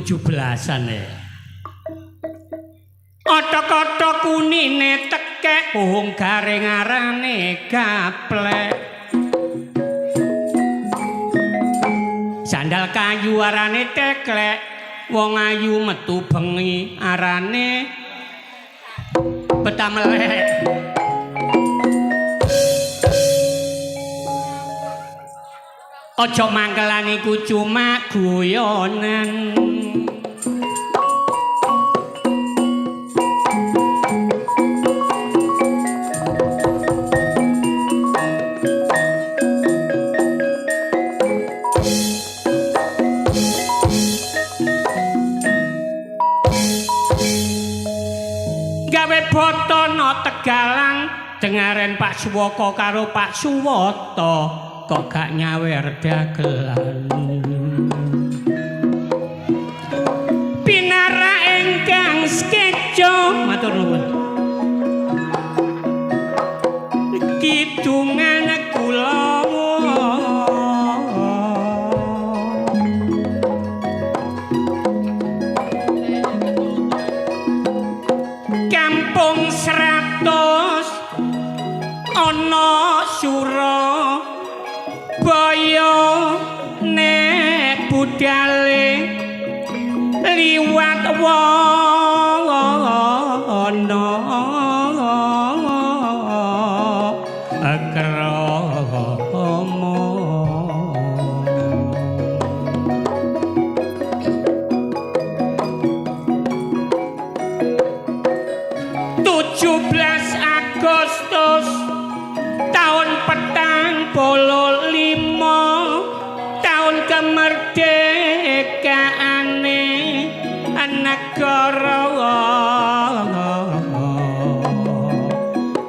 17-an ya. Otok-otok kunine tekek pohong garing arane gaplek. Sandal kayu arane teklek, wong ayu metu bengi arane betamelek. Ojo mangkelan iku cuma guyonan. Gawe botono Tegalang dengaren Pak Suwoko karo Pak Suwoto kok gak nyawer dagelan. Pinara engkang skeco matur nuwun. Kidungan kula Kampung 100 ana Surabaya nek budale liwat wana akrama. Agustus tahun 45 tahun kemerdekaane negara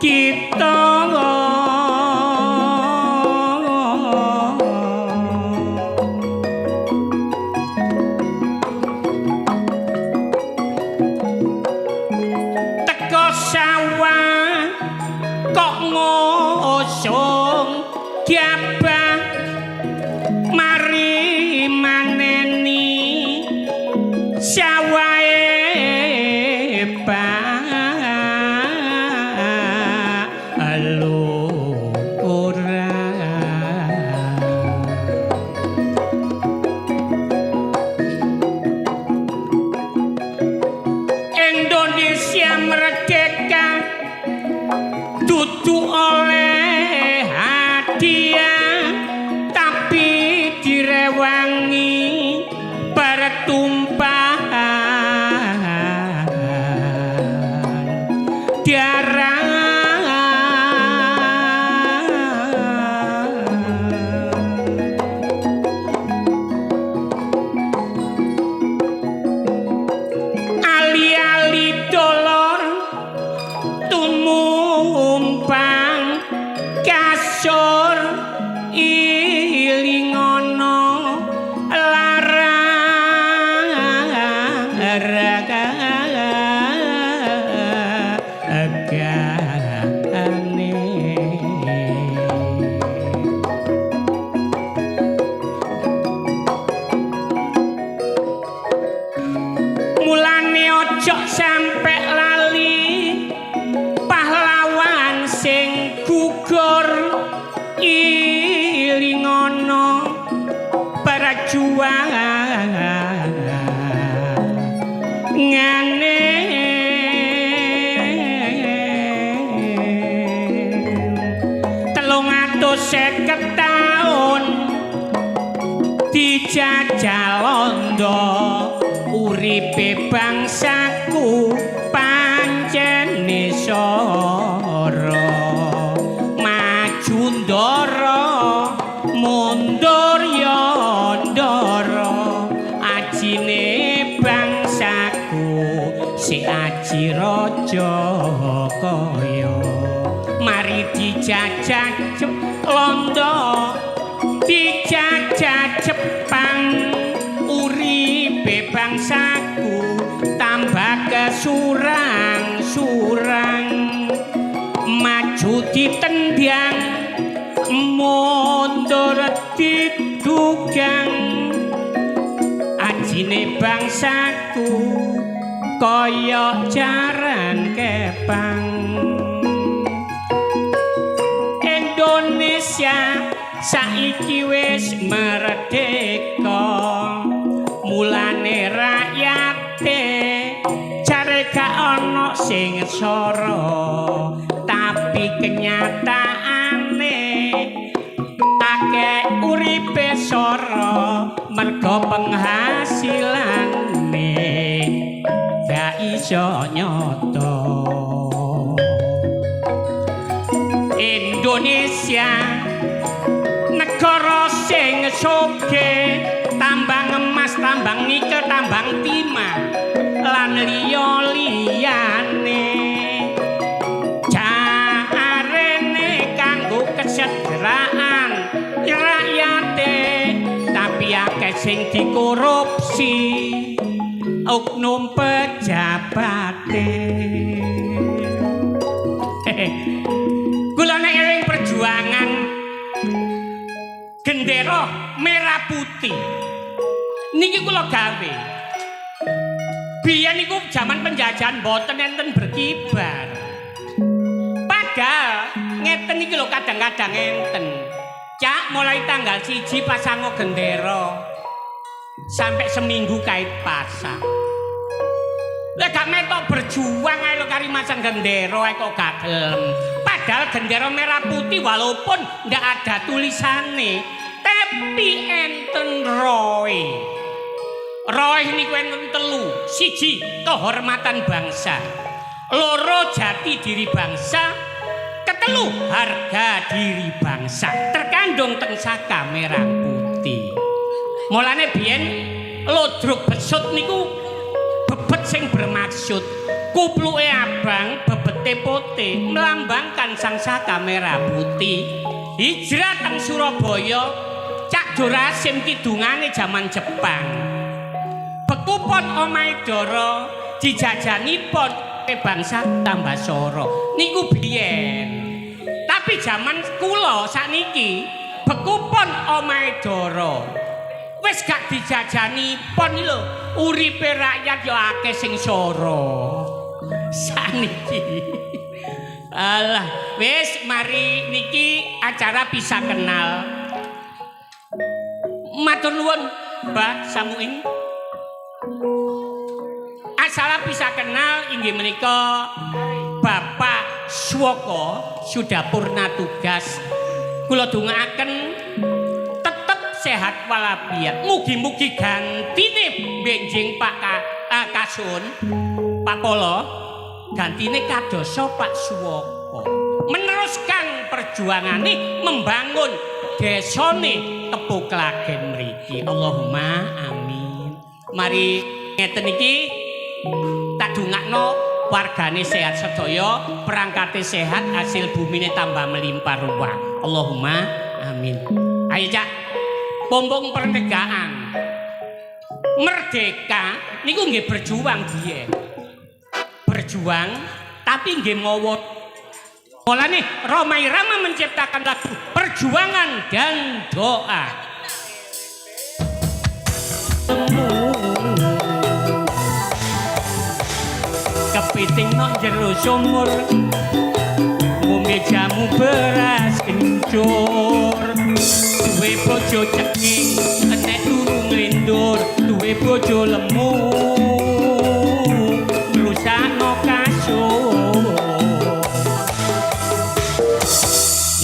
kita. Ngosong gabah mari maneni sawahe balura. Indonesia merdeka dudu oleh hadiah tapi direwangi pertumpahan darah. Ali-ali dolor tumumpang kasur ilingono laragane. Mulane ojo sampe lali pahlawan sing gugur ilingono perjuangan ngane. Telung atus 50 taun dijajah Londo, uripe bangsaku pancen nisara. Maju ndara mundur ya ndara, ajine bangsaku si aji raja kaya. Mari dijajah Londo, dijajah Jepang, uripe bangsaku tambah kesurang-surang. Maju ditendang, mundur didugang, ajine bangsaku kaya jaran kepang Indonesia saiki wis merdeka mulane rakyate jare gak ana sing sora tapi kenyataane akeh uripe sora mergo penghasilane gak iso nyoto Indonesia negara sing sugih tambang emas tambang nikel tambang timah lan liya-liyane jarene kanggo kesejahteraan rakyate tapi akeh sing dikorupsi oknum pejabate kula nek eling perjuangan gendera merah putih niki kula gawe biyen niku jaman penjajahan mboten enten berkibar padahal ngeten iki lho kadang-kadang enten cak mulai tanggal 1 pasango gendera sampai seminggu kait pasang lek gak metok berjuang ae lho kari masang gendera ae kok gak gelem padahal gendera merah putih walaupun ndak ada tulisane tapi enten roe niku enten telu siji kehormatan bangsa loro jati diri bangsa ketelu harga diri bangsa terkandung teng saka merah putih mulane biyen lodruk besut niku bebet sing bermaksud kupluke abang bebete putih melambangkan sang saka merah putih hijrah teng Surabaya Cak Dorasim kidungane jaman Jepang bekupon omahe Dara dijajanipun bangsa tambah soro niku biyen tapi jaman kula sakniki bekupon omahe Dara wis gak dijajani pon lho uripe rakyat ya akeh sing soro saniki alah wis mari niki acara bisa kenal matur nuwun Mbah Samuing acara bisa kenal inggih menika Bapak Swoko sudah purna tugas kula dongaaken sehat walafiat mugi-mugi gantine benjing Pak Kasun Pak Polo gantine kadoso Pak Suwoko meneruskan perjuangane membangun desane Tepu Klagen mriki Allahumma amin mari ngeten iki tak dongakno wargane sehat sedaya perangkate sehat hasil bumine tambah melimpah ruah Allahumma amin ayo Cak pompong pernegaan merdeka niku nggih berjuang biyen berjuang tapi nggih ngowot mulane Rhoma Irama menciptakan lagu perjuangan dan doa kepiting nang jero sumur ngombe jamu beras kencur duwe bojo ceking enek turu nglindur duwe bojo lemu rusano kasur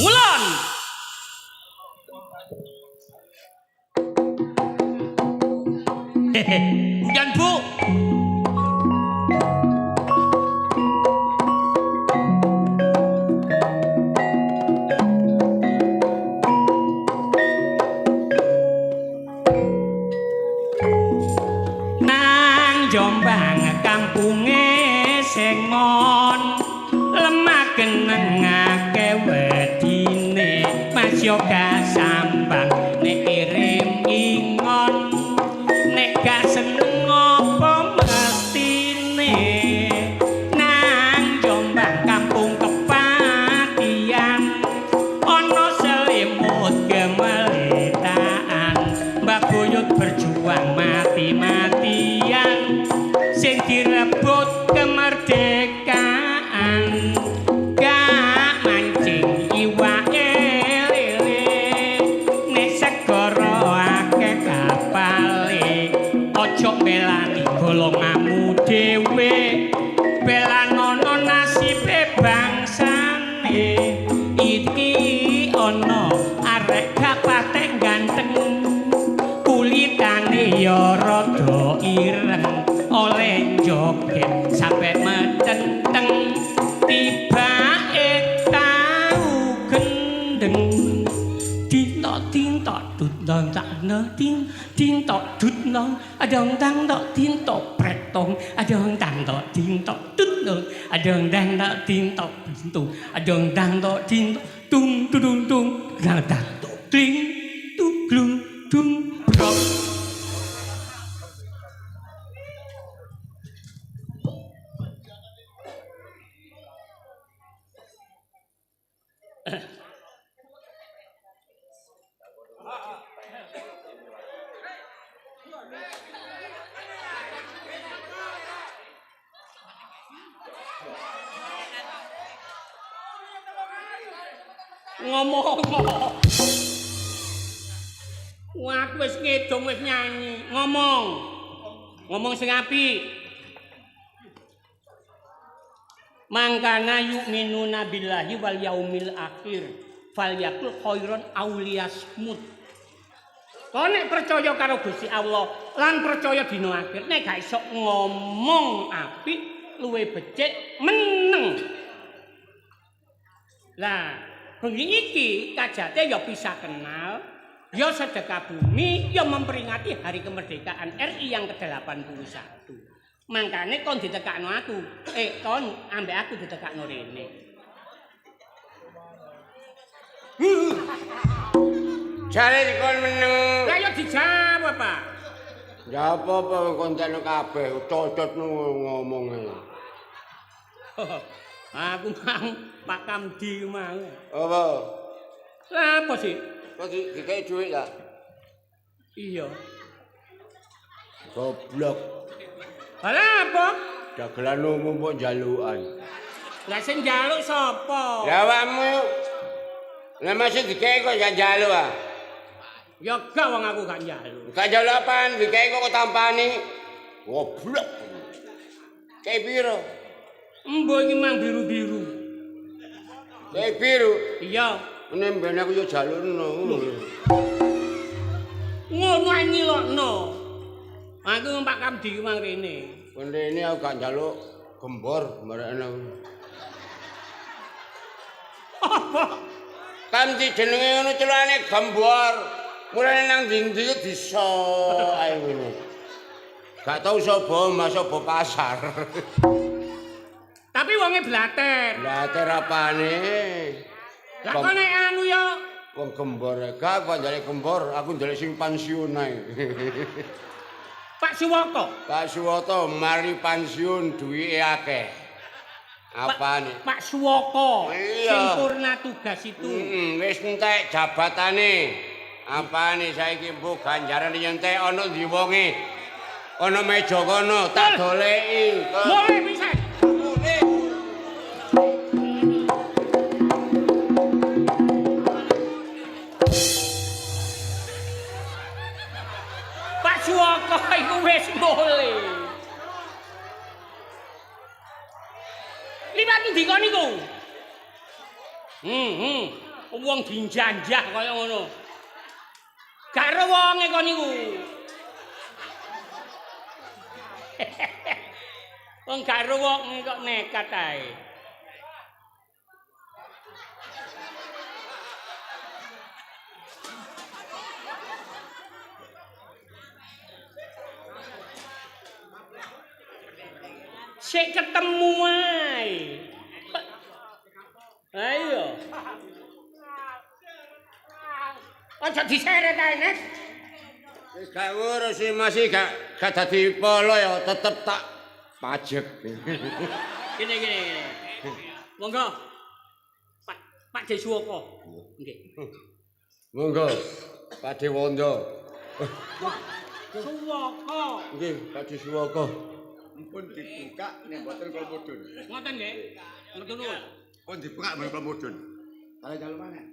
ngulon hujan Bu Jombang kampunge sing mon lemah kenengake wedine Mas Yoga sambang nek kirim ingon nek gak seneng apa mestine nang Jombang kampung kepatian ana selimut gemelitaan Mbak Buyut berjuang mati-mati nasibe bangsane iki ana arek gak patek ganteng kulitane ya rada ireng oleh joget sampe metenteng tibake tau gendeng tintok tintok tut dong tak no tintok tut no adong dang tok tintok pretong adong dang tok tintok tut no adong dang tok tintok pintu adong dang tok tintok tung tung tung dang dang tok kling tung glung tung brok. Ngomong wah aku wis ngedong wis nyanyi ngomong sing apik mangkana yu'minuna billahi wal yaumil akhir falyakul khairon auliyasmut kok nek percaya karo Gusti Allah lan percaya dina akhir nek gak iso ngomong apik luwe becik meneng lah bengi iki kajate ya bisa kenal, ya sedekah bumi, ya memperingati hari kemerdekaan RI yang ke-81. Mangkane kon ditekakno aku. Kon ambek aku ditekakno rene. Jare dikon meneng. Lah ya dijawab, Pak. Ya apa konten kabeh cocotmu ngomong. Aku mang Pak Kamdi mau. Apa? Lah apa sih? Kok dikei dhuwit ya? Iya. Goblok. Lah apa? Dagelan umum kok njalukan. Lah sing njaluk sapa? Lah awakmu. Lah masih dikei kok njaluk ah. Ya gak wong aku gak njaluk. Gak njaluk apaan? Dikei kok tampani. Goblok. Kayak piro? Embo iki mang biru-biru. Kayak biru. Iya. Nek ben aku yo jalukno. Ngono ae ngilokno. Aku Pak Kamdi mang rene. Rene aku gak njaluk gembor marekno. Apa? Kamdi jenenge ngono celane gembor. Mulane nang ndi-ndi bisa ae ngono. Gak tau sapa mas sapa pasar. Tapi wonge blater. Blater apane? Lah kok nek anu ya wong gembor gak kok njaluk gembor, aku njaluk sing pensiun ae. Pak Suwoko. Pak Suwoto mari pensiun duwike akeh. Apane? Pak Suwoko. Iya. Sing purna tugas itu. Wis entek jabatane. Apane saiki mbok ganjaran nyentek ana ndi wonge? Ana meja kono tak doleki. Mulai pisan. Pak Suwoko iku wis mulai. Liwat ndi kon niku? Wong dinjanjah kaya ngono. Gak ero wonge kon niku. Wong gak ero wonge kok nekat ae. Sik ketemu ae. Ayo. Aja diseret ae, Nes. Wis gak ngurus sih masih gak dadi polo ya tetep tak pajek. Gini. Monggo. Pak Deswoko. Nggih. Monggo. Pak Dewondo. Suwoko. Nggih, Pak Deswoko. Pun dibuka nek mboten kula mudhun. Ngoten nggih. Ngoten nuwun. Pun dibuka men kula mudhun. Kale jaluk maneh.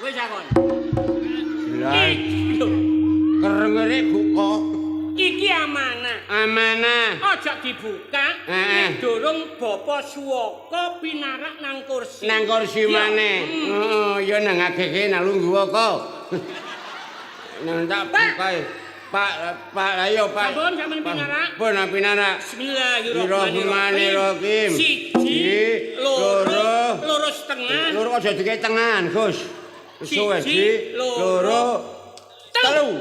Wis akon. Lah, kerengere buka. iki amanah. Amanah. Aja dibuka nek durung bapa suwaka pinarak nang kursi. Nang kursi maneh. Heeh, ya nang agege nang lungguh kok. Nang tak bukae. Pak, ayo Pak. Sampun sampeyan pinarak. Pun pinarak. Bismillahirrahmanirrahim. Siji, loro setengah. Loro aja dikek tengahan, Gus. Siji, loro, telu.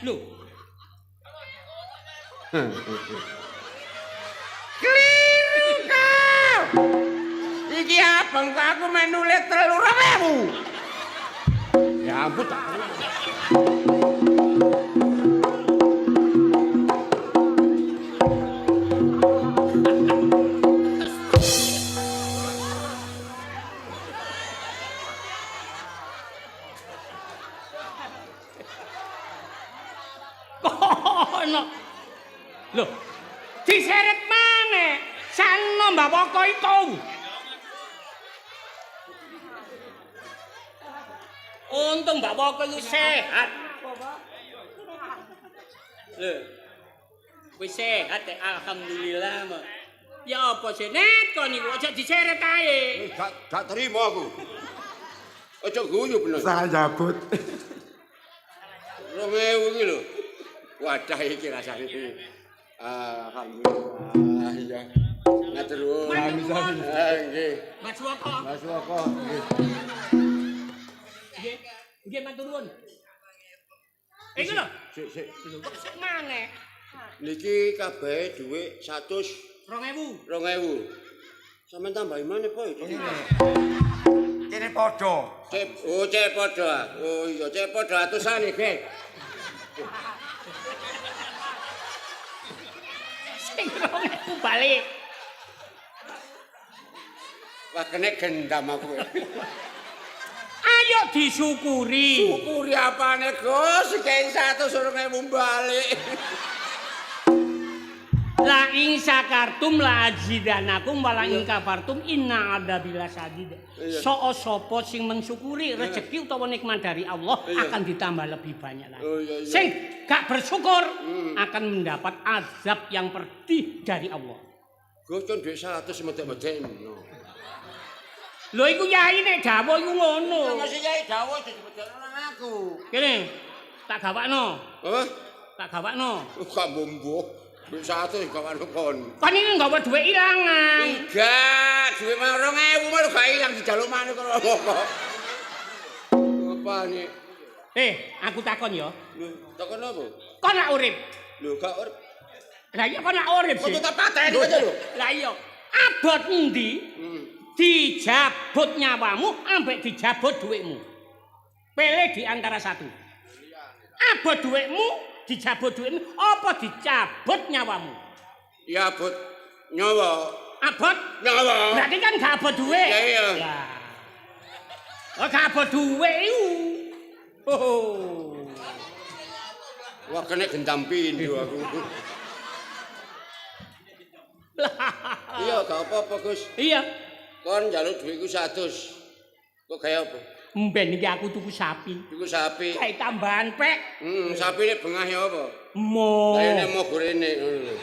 Lho. Keliru kau. Iki abang aku menulis 3.000. Ya ampun tak. Kono. Lho. Diseret maneh. Sano Mbak Woko itu. Untung Mbak Woko itu sehat. Lho. Wis sehat alhamdulillah. Mbak. Ya apa sih nek kon niku aja diseret ae. Gak terima aku. Aja guyu bener. Saya jabut. 2.000 iki lho. Wadah iki rasane iki. Alhamdulillah ya. Ngatur nuwun. Sami-sami. Nggih. Mas Woko. Mas Woko. Nggih. Nggih matur nuwun. Iku lho. Sik. Kok sik maneh? Niki kabeh dhuwit 2.000. 2.000. Sampeyan tambahi maneh, Boy. Kene padha. Cek padha. Oh iya, cek padha atusan iki. Sing 2.000 balik. Wah kene gendam aku. Ayo disyukuri. Syukuri apane, Gus? Iki 100.000 balik. La in syakartum la azidanakum wa la in kafartum inna adzabillahi sadid. Sapa sing mensyukuri rezeki utawa nikmat dari Allah akan ditambah lebih banyak lagi. Sing gak bersyukur akan mendapat azab yang pedih dari Allah. Gus kan dhuwit 100 medhek-medhek. Lho iku yai nek dawuh iku ngono. Masih yai dawuh dibedhekno nang aku. Kene tak gawakno. Apa? Tak gawakno. Gak bombo. Dhuwit 100 gawakno kon. Kon iki nggawa dhuwit ilangan. Enggak, dhuwit 2.000 malah gak ilang dijaluk maneh karo apa. Apa nih? Aku takon ya. Lho, takon apa? Kon lak urip. Lho, gak urip. Lah iya kon lak urip sih. Kok tak pateni aja lho. Lah iya. Abot endi? Dijabut nyawamu ambek dijabut dhuwitmu. Pilih di antara satu. Abot dhuwitmu, dijabut dhuwitmu, apa dicabut nyawamu? Ya abot nyawa. Abot? Nyawa. Berarti kan gak abot dhuwit. Ya iya. Lah. Oh gak abot dhuwit iku. Oh. Wah kena gendam pindho aku. Iya, gak apa-apa, Gus. Iya. Kon njaluk dhuwitku 100. Kok gaya apa? Mben iki aku tuku sapi. Iku sapi. Kayak tambahan pek. Sapine bengah ya apa? Mo. Kayane mau gorene ngono lho.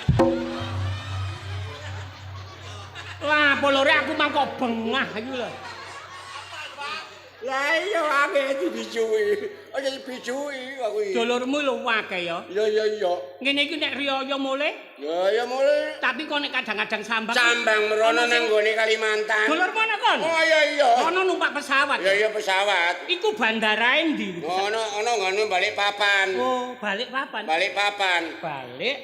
Lah polore aku mangkok bengah iki lho. Lah iya ame dibijui. Aja dibijui aku iki. Dulurmu lho akeh ya. Iya. Ngene iki nek riyaya mule, Ya mulai. tapi kok nek kadang-kadang sambang. Sambang merono nang gone Kalimantan. Dulurmu ana kon? Oh iya. Ono numpak pesawat. Iya pesawat. Iku bandara endi? Ono ngene balik papan. Oh, balik papan. Balik papan. Balik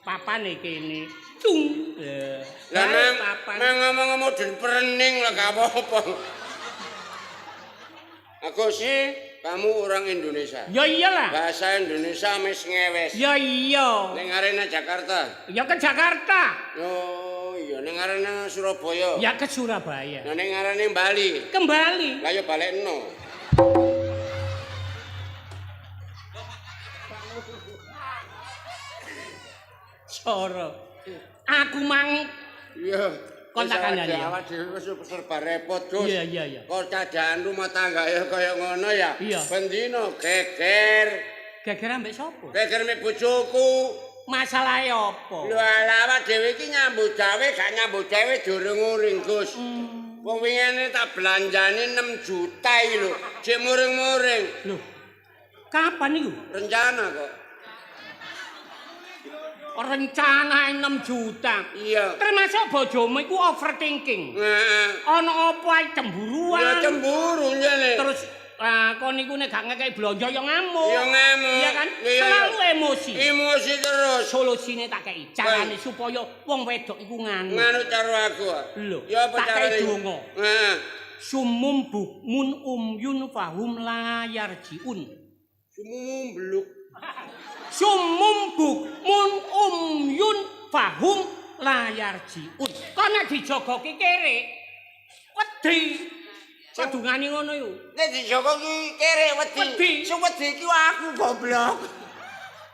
papan iki kene. Cung. Lah nang ngomong-ngomong den perening lah gak apa-apa. Agus, kamu orang Indonesia. Ya iyalah. Bahasa Indonesia mes ngewes. Ya iya. Ning arena Jakarta. Ya ke Jakarta. Oh iya, ning arena Surabaya. Ya ke Surabaya. Nah ning arena Bali. Kembali. Lah ya balekno. Soro. Aku mang Iya. Kon tak kandhani. Awak dhewe wis serba repot, Gus. Iya. Kok cadahan rumah tangga ya kaya ngono ya. Iya. Bendino geger. Geger ambek sapa? Geger mek bojoku. Masalahe apa? Lho ala awak dhewe iki nyambut gawe gak nyambut gawe durung uring, Gus. Wong wingene tak belanjani 6 juta iki lho. Jek muring-muring. Lho. Kapan iku? Rencana kok. Rencana 6 juta. Iya. Termasuk bojomu iku overthinking. Heeh. Ana apa ae cemburuan. Ya cemburu jane. Terus kon niku nek gak ngekeki blonjo ya ngamuk. Ya ngamuk. Iya kan? Iya. Selalu emosi. Emosi terus. Solusine tak kei carane supaya wong wedok iku nganut. Nganut karo aku. Lho, Ya apa tak carane? kei donga. Heeh. Sumum bukmun umyun fahum la yarjiun. Sumum bluk. Sumum bukmun umyun fahum la yarjiun. Kok nek dijogoki kere wedi. Sadungane ngono iku. Nek dijogo ki kere Wedi. wedi. Sing wedi ki aku goblok.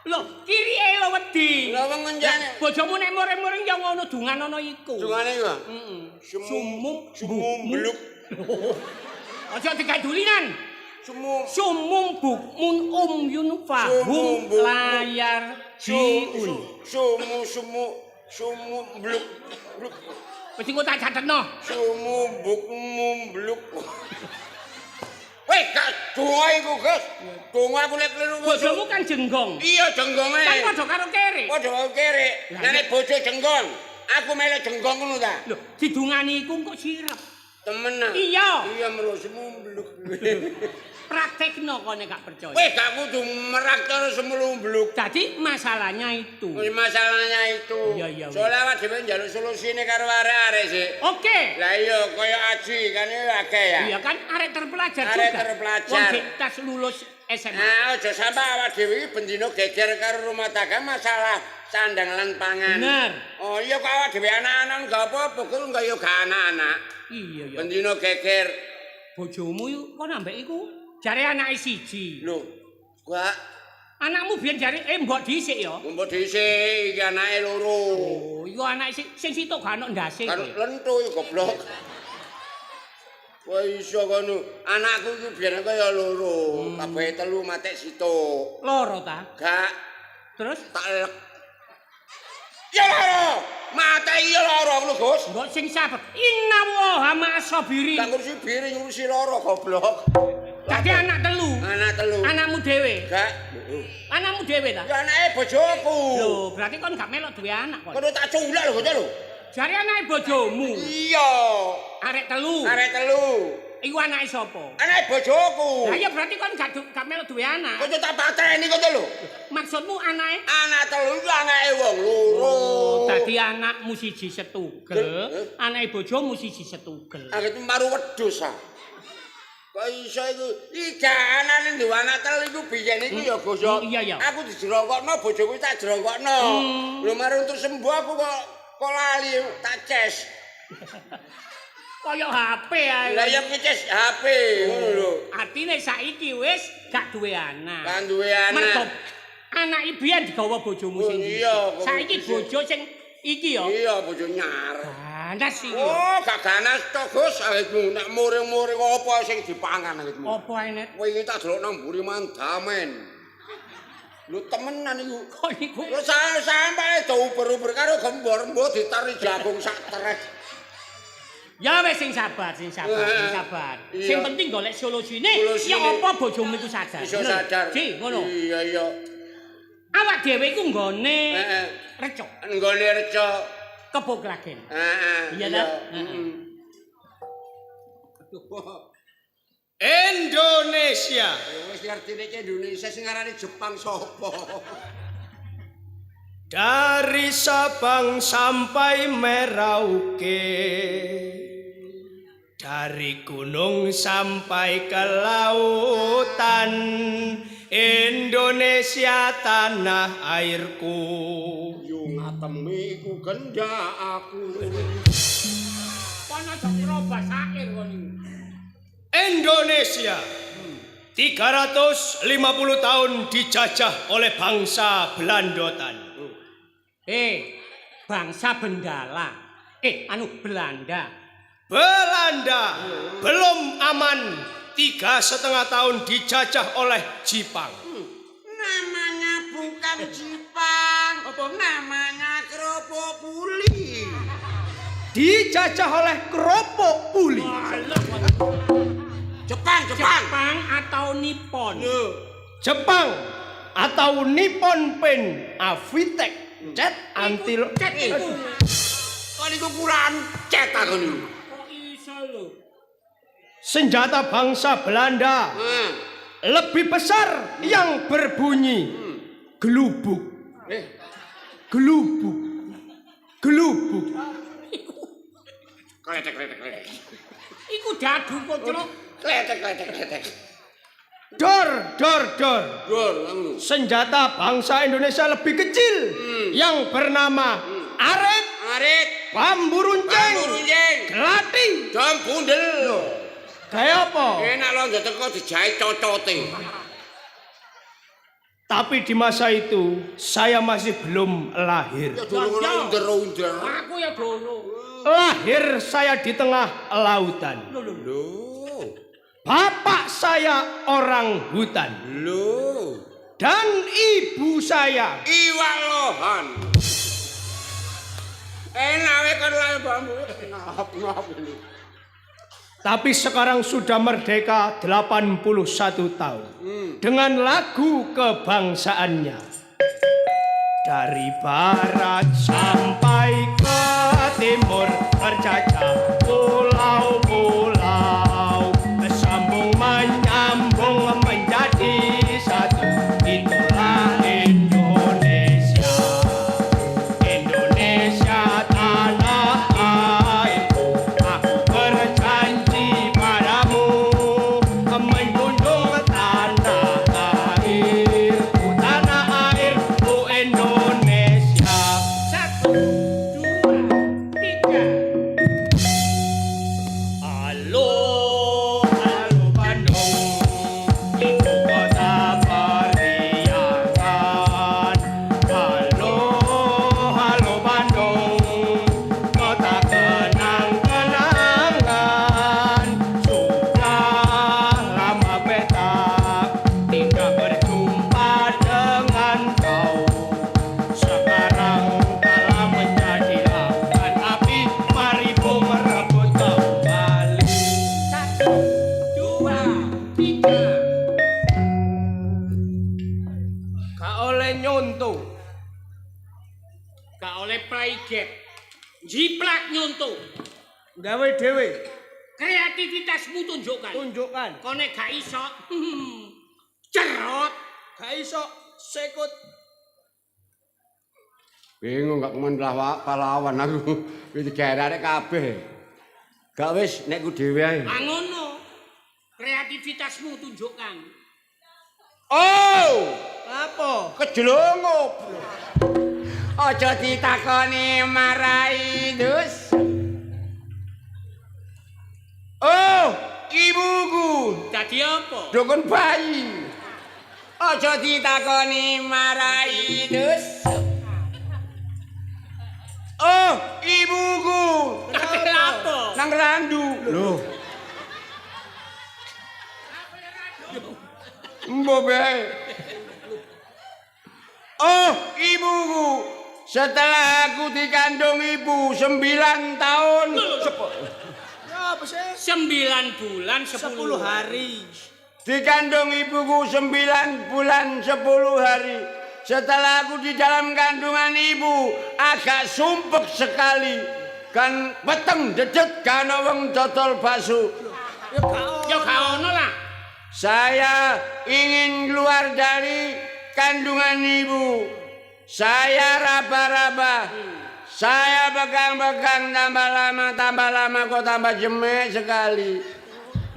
Lho, kiri lo wedi. Lah wong ngenjane. Bojomu nek muring-muring ya ngono dunganono iku. Dungane iku. Heeh. Sumum bluk. Aja digadulinan. Sumum Bukmun umyun fahum layar jiun. Sumu bluk. Bluk. Wis engko tak catetno. Mum bluk. Weh, gak donga iku, Gus. Donga aku lek kleru. Bojomu kan jenggong. Iya, jenggonge. Kan padha karo kere. Padha karo kere. Lah nek bojo jenggong, aku melok jenggong ngono ta. Lho, didungani iku kok sirap. Temenan. Iya. Iya merus sembluk. Praktekno kok nek gak percaya. Weh, gak kudu merak cara sembluk. Jadi masalahnya itu. Masalahnya itu. Iya. Soalnya awak dhewe njaluk solusine karo arek-arek sih. Oke. Lah iya kaya Aji kan akeh ya. Iya kan arek terpelajar juga. Arek terpelajar. Wong dik tas lulus SMA. Nah, aja sampe awak dhewe iki bendino geger karo rumah tangga masalah sandang lan pangan. Bener. Oh iya kok awak dhewe anak-anak gak apa-apa, kok enggak yo gak anak-anak. Iya. Bendino geger. Bojomu yuk kok nambah iku? Jare anake siji. Lho, gua Anakmu biyen jare mbok dhisik ya. mbok dhisik iki anake loro. Oh, iku anake sing sitok gak ono ndase. Kan lentu yo goblok. Wah iso kono. Anakku iki biyen kaya loro, kabeh telu matek sitok. Loro ta? Gak Terus tak lek. Ya loro. Mate iya loro ngono, Gus. mbok sing sabar. Inna wa ma'as-sabirin. Gak ngurusi biri ngurusi loro goblok. Dadi anak telu. Anak telu. Anakmu dhewe. Gak. Anakmu dhewe ta? Ya anake bojoku. Lho, berarti kon gak melok duwe anak kon. Kono tak culak lho, Gus lho. Jare anake bojomu. Iya. Arek telu. Arek telu. Iku anake sapa? Anake bojoku. Lah iya berarti kon gak melok duwe anak. Kono tak patreni kok lho. Maksudmu anake Anak telu iki anake wong loro. Oh, dadi anakmu siji setugel, anake bojomu siji setugel. Aku itu maru wedhus ah. Kok iso iku? Iki janane duwe anak telu iku biyen iku ya Gus. Iya. Aku dijerongkokno bojoku tak jerongkokno. Lho mari untuk sembuh aku kok lali tak ces. Kaya HP ae. Lah ya ngeces HP ngono lho. Artine saiki wis gak duwe anak. Kan duwe anak. Mergo anake biyen digawa bojomu sing Oh, iya, kok saiki gitu. bojo sing iki ya. Iya bojo nyar. Ganas iki. Oh, gak ganas to Gus. Awakmu nek muring-muring apa sing dipangan awakmu? Apa ae net? Kowe iki tak delok nang mburi mandamen. Lu temenan iku. Kok niku Lu sampai do uber-uber karo gembor mbok ditari jagung sak trek. ya wis sing sabar. Iya. Sing penting golek solusine. Solusine. Ya apa bojomu iku sadar. Iso Bener? sadar. Ji, ngono. Iya. Awak dhewe iku nggone Heeh. reco, Nggone reca. Kebo Klagen. Heeh. Iya ta? Indonesia. Wis ngertine iki Indonesia sing ngarani Jepang sapa? Dari Sabang sampai Merauke, dari gunung sampai ke lautan, Indonesia tanah airku. Yo ngatemi iku gendak aku. Kono aja kira basair kon iki. Indonesia 350 tahun dijajah oleh bangsa Belandotan. Bangsa Bendala. Belanda. Belanda belum aman 3,5 tahun dijajah oleh Jepang. Namanya bukan Jepang. Apa namanya kerupuk puli? Dijajah oleh keropok puli. Jepang. Jepang atau Nippon? Jepang atau Nippon Paint Avitek cat anti Cet iku. Kok niku kurang cetak ngono. Kok iso lho? senjata bangsa Belanda lebih besar yang berbunyi gelubuk. Gelubuk. Gelubuk. Kletek. Iku dadu kocok. Kletek. Dor. Dur, ngono. Senjata bangsa Indonesia lebih kecil yang bernama arit, bambu runcing, gelati. Jam bundel. Kayak apa? Enak lho njot teko dijahit cocote. Tapi di masa itu saya masih belum lahir. Ya durung under. Aku ya dulu. Lahir saya di tengah lautan. Lho. Bapak saya orang hutan. Lho. Dan ibu saya Iwak lohan. Enak wae kan lae bambu. Ngap ini. tapi sekarang sudah merdeka 81 tahun. Dengan lagu kebangsaannya. Dari barat sampai ke timur berjajah pulau-pulau, sambung menyambung menjadi satu. Itulah Indonesia. Indonesia tanah airku. Aku berjanji padamu menjunjung tanah airku. Tanah airku Indonesia. 1, 2, 3. Halo Bandung, ibu kota periangan. Halo Bandung, kota kenang-kenangan. Sudah lama beta tidak berjumpa dengan kau. Sekarang telah menjadi awan api, mari bom merebut kembali. 1, 2, 3. Gak oleh nyontoh. Gak oleh playgate. Jiplak nyontoh. Gawe dhewe. Kreativitasmu tunjukkan. Tunjukkan. Kone gak iso. Cerot. Gak iso sekut. Bingung gak kemen pahlawan aku. Wis digarane kabeh. Gak wis nek ku dhewe ae. Angono. Kreativitasmu tunjukkan. Oh! Apa? Kejlongup. Aja ditakoni marai dus. Oh, ibuku. Dadi apa? Dukun bayi. Aja ditakoni marai dus. Oh, ibuku. Dadi apa? Nang randu. Loh. Mbok bae. Oh, ibuku. Setelah aku dikandung ibu 9 tahun. Ya apa sih? 9 bulan 10 hari. Dikandung ibuku 9 bulan 10 hari. Setelah aku di dalam kandungan ibu agak sumpek sekali. Kan weteng dedet kan wong dodol bakso. Ya gak ono lah. Saya ingin keluar dari kandungan ibu. Saya raba-raba. Saya pegang-pegang tambah lama kok tambah jemek sekali.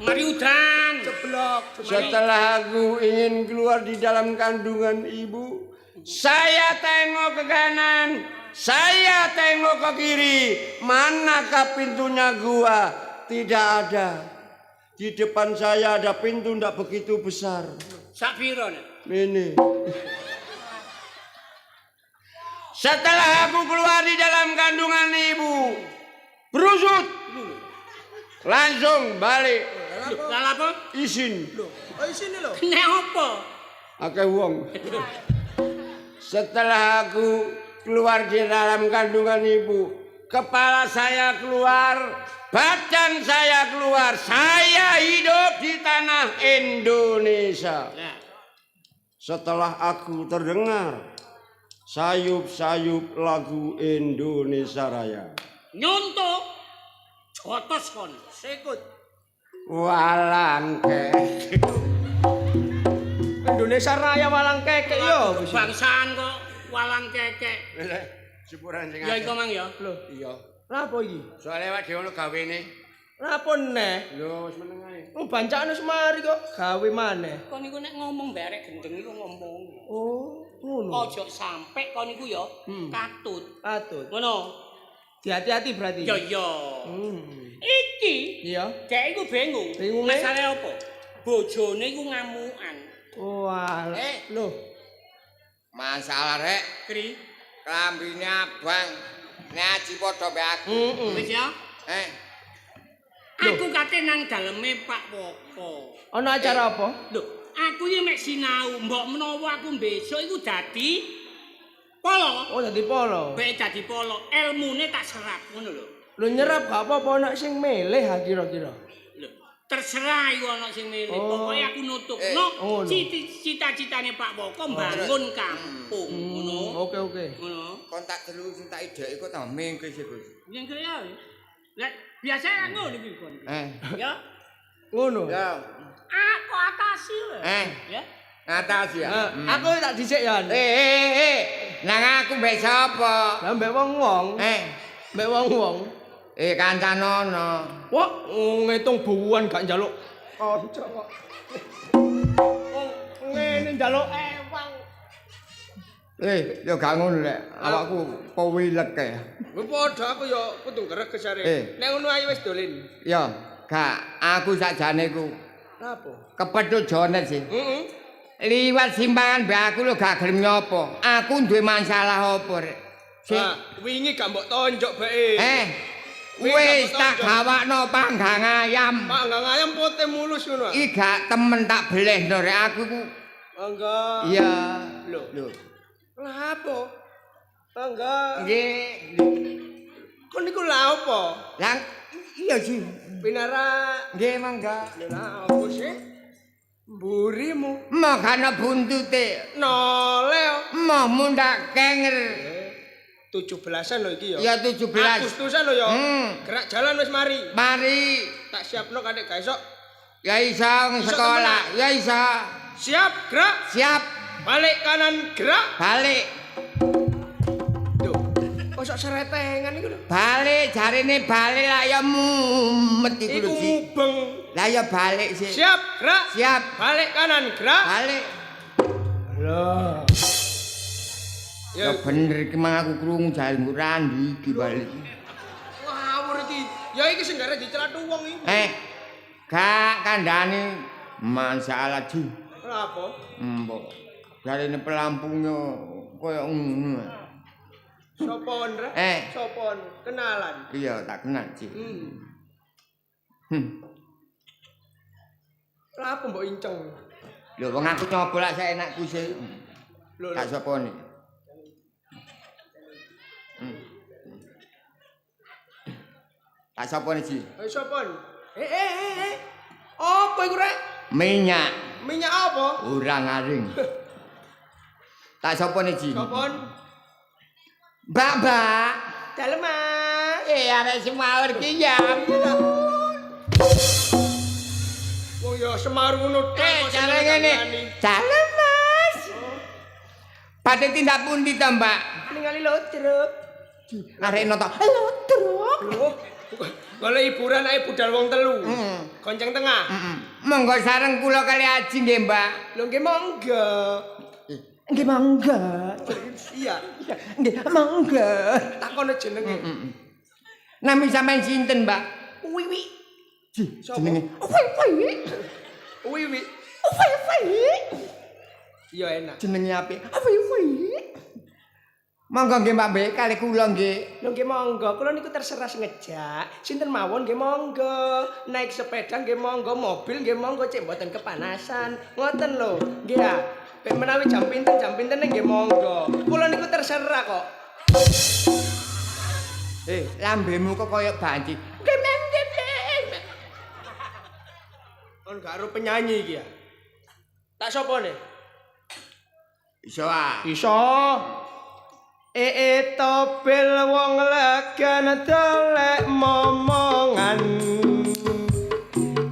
Mari udan. Setelah aku ingin keluar di dalam kandungan ibu, saya tengok ke kanan, saya tengok ke kiri. Manakah pintunya gua? Tidak ada. Di depan saya ada pintu tidak begitu besar. Sak piro nek? Ini. Setelah aku keluar di dalam kandungan ibu, Berusut. Langsung balik. Lah apa? Izin. Oh sini lho. Nek apa? Akeh wong. Setelah aku keluar di dalam kandungan ibu, kepala saya keluar, badan saya keluar, saya hidup di tanah Indonesia. Setelah aku terdengar sayup-sayup lagu Indonesia Raya. Nyontok. Jotos kon. Sekut. Walang Indonesia Raya walang kekek yo. Bangsaan kok walang kekek. Sepuran sing Ya iku mang ya. Lho, iya. napa iki? Soale awake dhewe ono gawene. Napa neh? Lho wis meneng ae. Wong bancaan wis mari kok gawe maneh. Kon niku nek ngomong barek gendeng iku ngomong. Oh, ngono. Ojo sampe kon niku ya katut. Atut. Ngono. Hati-hati berarti. Ya ya. Iki Iya. dhek iku bingung. Bingung, Masalahe apa? Bojone iku ngamukan. Wah, lho. Masalah rek, Kri. klambine abang. Ngaji padha mbek aku. Wis ya. Aku kate nang daleme Pak Woko. Ana acara apa? Lho, aku iki mek sinau, mbok menawa aku besok iku dadi polo. Oh, dadi polo. Mek dadi polo, elmune tak serap ngono lho. Lho nyerap gak apa-apa nek sing meleh ha kira-kira. Lho, terserah iku ana sing milih. Pokoke aku nutukno ngono. cita-citane Pak Woko mbangun kampung ngono. Oke. Ngono. Kon tak telu tak idek iku ta mingke sik. Yang kaya. Lah, biasa ngono iki kon. Ya. Ngono. Ya. Aku atasi lho. Ya. Ngatas ya. Aku tak dhisik ya. Nang aku mbek sapa? Lah mbek wong-wong. Mbek wong-wong. Kancanono. Wah, ngitung buwan gak njaluk kanca kok. Ngene njaluk ewang. Yo gak ngono rek. Awakku pewilet kae. Wis padha aku ya kudu greges are. Nek ngono ae wis dolen. Yo, gak aku sakjane ku Napa? kepethuk jonet sih. Heeh. Liwat simpangan mbak aku lho gak gelem nyopo. Aku duwe masalah apa rek? Wingi gak mbok tonjok bae. Wis tak gawakno panggang ayam. Panggang ayam pote mulus ngono. Iki gak temen tak belehno rek aku ku. Angga. Iya. Lho. Lah apa? Angga. Nggih. Kon niku lha apa? Lah iya sih. Pinara. Nggih mangga. Lah apa sih? Mburimu. Mau kana buntute. Nole. Mau mundak kenger. 17-an lho iki ya. Ya 17. Agustusan lho ya. Gerak jalan wis mari. Mari. Tak siapno kadek ga esok. Ya iso sekolah. Ya iso. Siap, gerak. Siap. Balik kanan, gerak. Balik. Duh. Kosok seretengan iku lho. Balik jarine balik lah ya mumet iku Iku lho sih. mubeng. Lah ya balik sih. Siap, gerak. Siap. Balik kanan, gerak. Balik. Lah. Ya bener iki mang aku krungu jalmu randi iki balik. Ngawur iki. Ya iki sing gare dicelathu wong iki. Gak kandhane masalah ji. Apa? Mbok. Jarine pelampungnya koyo ngono. Sopon, Rek? Sopon, kenalan. Iya, tak kenal ji. Lah apa mbok inceng? Lho wong aku nyoba lak saenakku sih. Lho. Tak sapa ni. Tak sapa ni ji. Sopon. Apa iku, Rek? Minyak. Minyak apa? Urang aring. Tak sapa ni ji. Sopon. Mbak. Dalem, Mas. Arek semawur ki ya. Wong ya semar ngono tok. Jare ngene. Dalem, Mas. Padhe tindak pundi ta, Mbak? Ningali lodruk. Arek noto. Lodruk. Lho. Golek hiburan ae budal wong telu. Gonceng tengah. Monggo sareng kula kali aji nggih, Mbak. Lho nggih monggo. Nggih monggo. Iya. Nggih monggo. Takono jenenge. Nami sampean sinten, Mbak? Wiwi. Jenenge. Wiwi. Wiwi. Wiwi. Iya enak. Jenenge apik. Wiwi. Monggo nggih Mbak Be, kali kula nggih. Lho nggih monggo, kula niku terserah sing ngejak. Sinten mawon nggih monggo. Naik sepeda nggih monggo, mobil nggih monggo, cek mboten kepanasan. Ngoten lho. Nggih ya. Pek menawi jam pinten nggih monggo. Kula niku terserah kok. Lambemu kok kaya banci. Kon gak karo penyanyi iki ya. Tak sapa nih? Iso ah. Iso. Topel wong legan dolek momongan.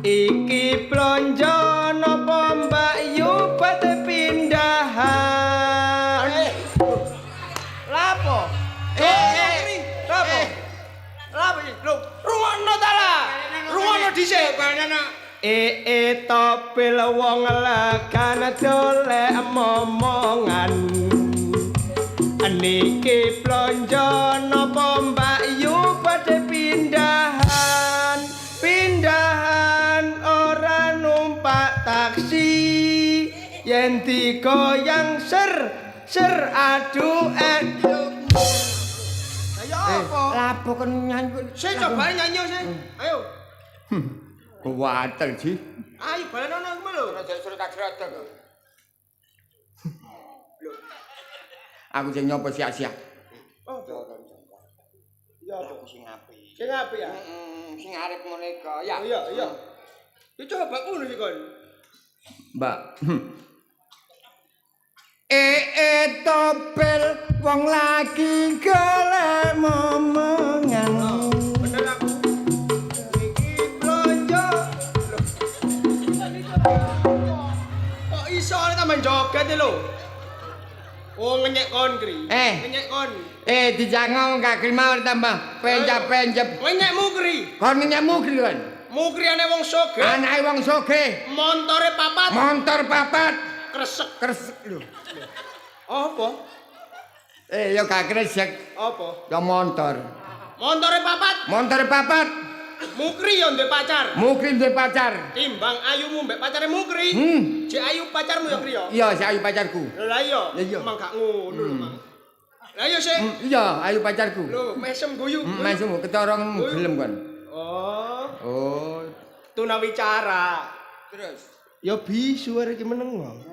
Iki blonjo napa Mbak Yu badhe pindahan. Lapo? Lapo? Lapo iki? Lho, rungokno ta lah. Rungokno dhisik. Topel wong legan dolek momongan. Niki blonjo napa Mbak Yu badhe pindahan ora numpak taksi yen digoyang ser aduh ayo apa Lapo kon nyanyi. saya coba nyanyi sih ayo Kuwatel Ji. ayo balenono iki lho Ora suruh tak srotok. Aku sing nyopo sia-sia. oh iya apa Sing apik. sing apik ya Sing arep ngene kok. Ya. iya ya coba ngono iki kon Mbak. Topel wong lagi golek momongan. bener aku iki blonjo kok iso tambah joget lho oh ngenyek kon kri ngenyek kon Dijangong gak mau tambah pencap-pencep. ngenyekmu kri Kon nyemu kan. mukri ane wong soge Anake wong sugih. montore papat Montor papat. kresek Lho. apa Ya gak kresek. apa Ya motor. montore papat mukri yo ndek pacar Mungkin duwe pacar. timbang ayumu mbek pacare mukri jek ayu pacarmu ya kri yo Iya, si ayu pacarku. lha iya Ya iya. emang gak ngono lho mang lha iya sih Iya, ayu pacarku. lho mesem guyu Masuk ketorong gelem kan. oh tunawicara Terus. ya bisu arek iki meneng wae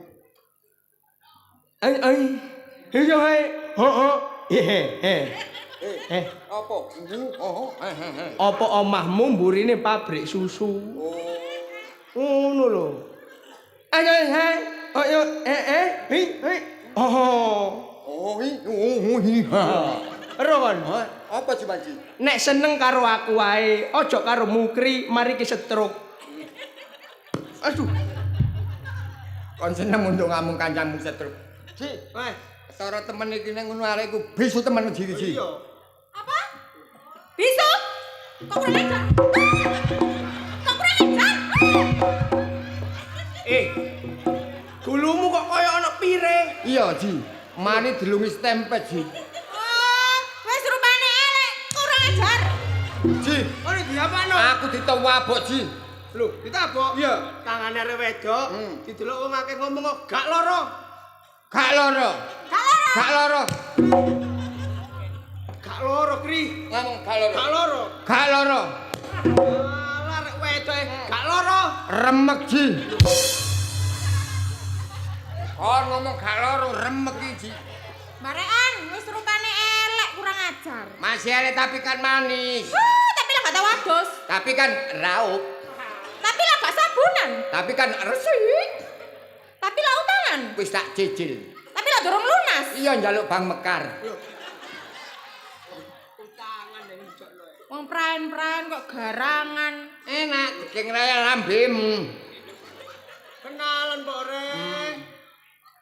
ai iya hai Apa? apa omahmu mburine pabrik susu ngono lho ayo ayo ero kon Apa sih Panji? nek seneng karo aku wae aja karo mukri mari ki setruk aduh Kon seneng untuk ngamung kancamu setruk. Ji, Cara temen iki ning ngono arekku bisu temen ji. iya Apa? Bisa? Kok kurang ajar? Kok kurang ajar? gulumu kok kaya ana pire Iya, Ji. Mari dilungi stempet, Ji. Oh, wis rupane elek, kurang ajar. Ji, ora diapano aku ditewabok, Ji. lho ditabok iya tangane arek wedok didelok wong akeh ngomong kok gak loro Gak loro. Gak loro. gak loro kri Ngomong gak loro. gak loro Gak loro. alah arek wedok gak loro Remek, Ji. Kon ngomong gak loro remek iki, Ji. Barekan, wis rupane elek, kurang ajar. Masih elek tapi kan manis. Tapi lah gak tau adus. Tapi kan raup. Tapi lah gak sabunan. Tapi kan resik. Tapi lah utangan. Wis tak cicil. Tapi lah durung lunas. Iya njaluk Bang Mekar. Wong praen-praen kok garangan. Enak daging raya lambemu. kenalan Mbok Re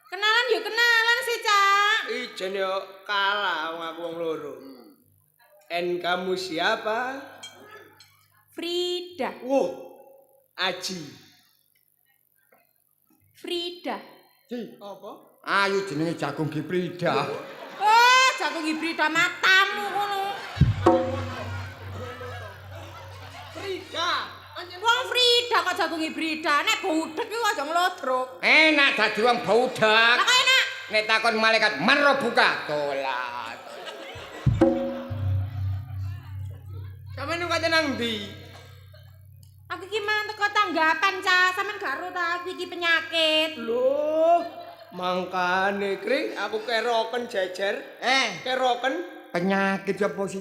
Kenalan yuk kenalan sih, Cak. ijen yo kalah wong aku wong loro kamu siapa Frida. Aji Frida. Ji, apa ayo jenenge Jagung Giprida. Oh, jago Gibrida matamu ngono. Frida Wong Frida kok jago Gibrida, nek budhek iku aja nglodrok. Enak dadi wong Lah baudak. kok enak. Nek takon malaikat man buka tolat. sampeyan kate nang ndi? Aku iki mang teko tanggapan, Cak. Sampeyan gak ro ta aku iki penyakit. Loh, mangkane Kri, aku keroken jejer. Keroken. Penyakit apa sih?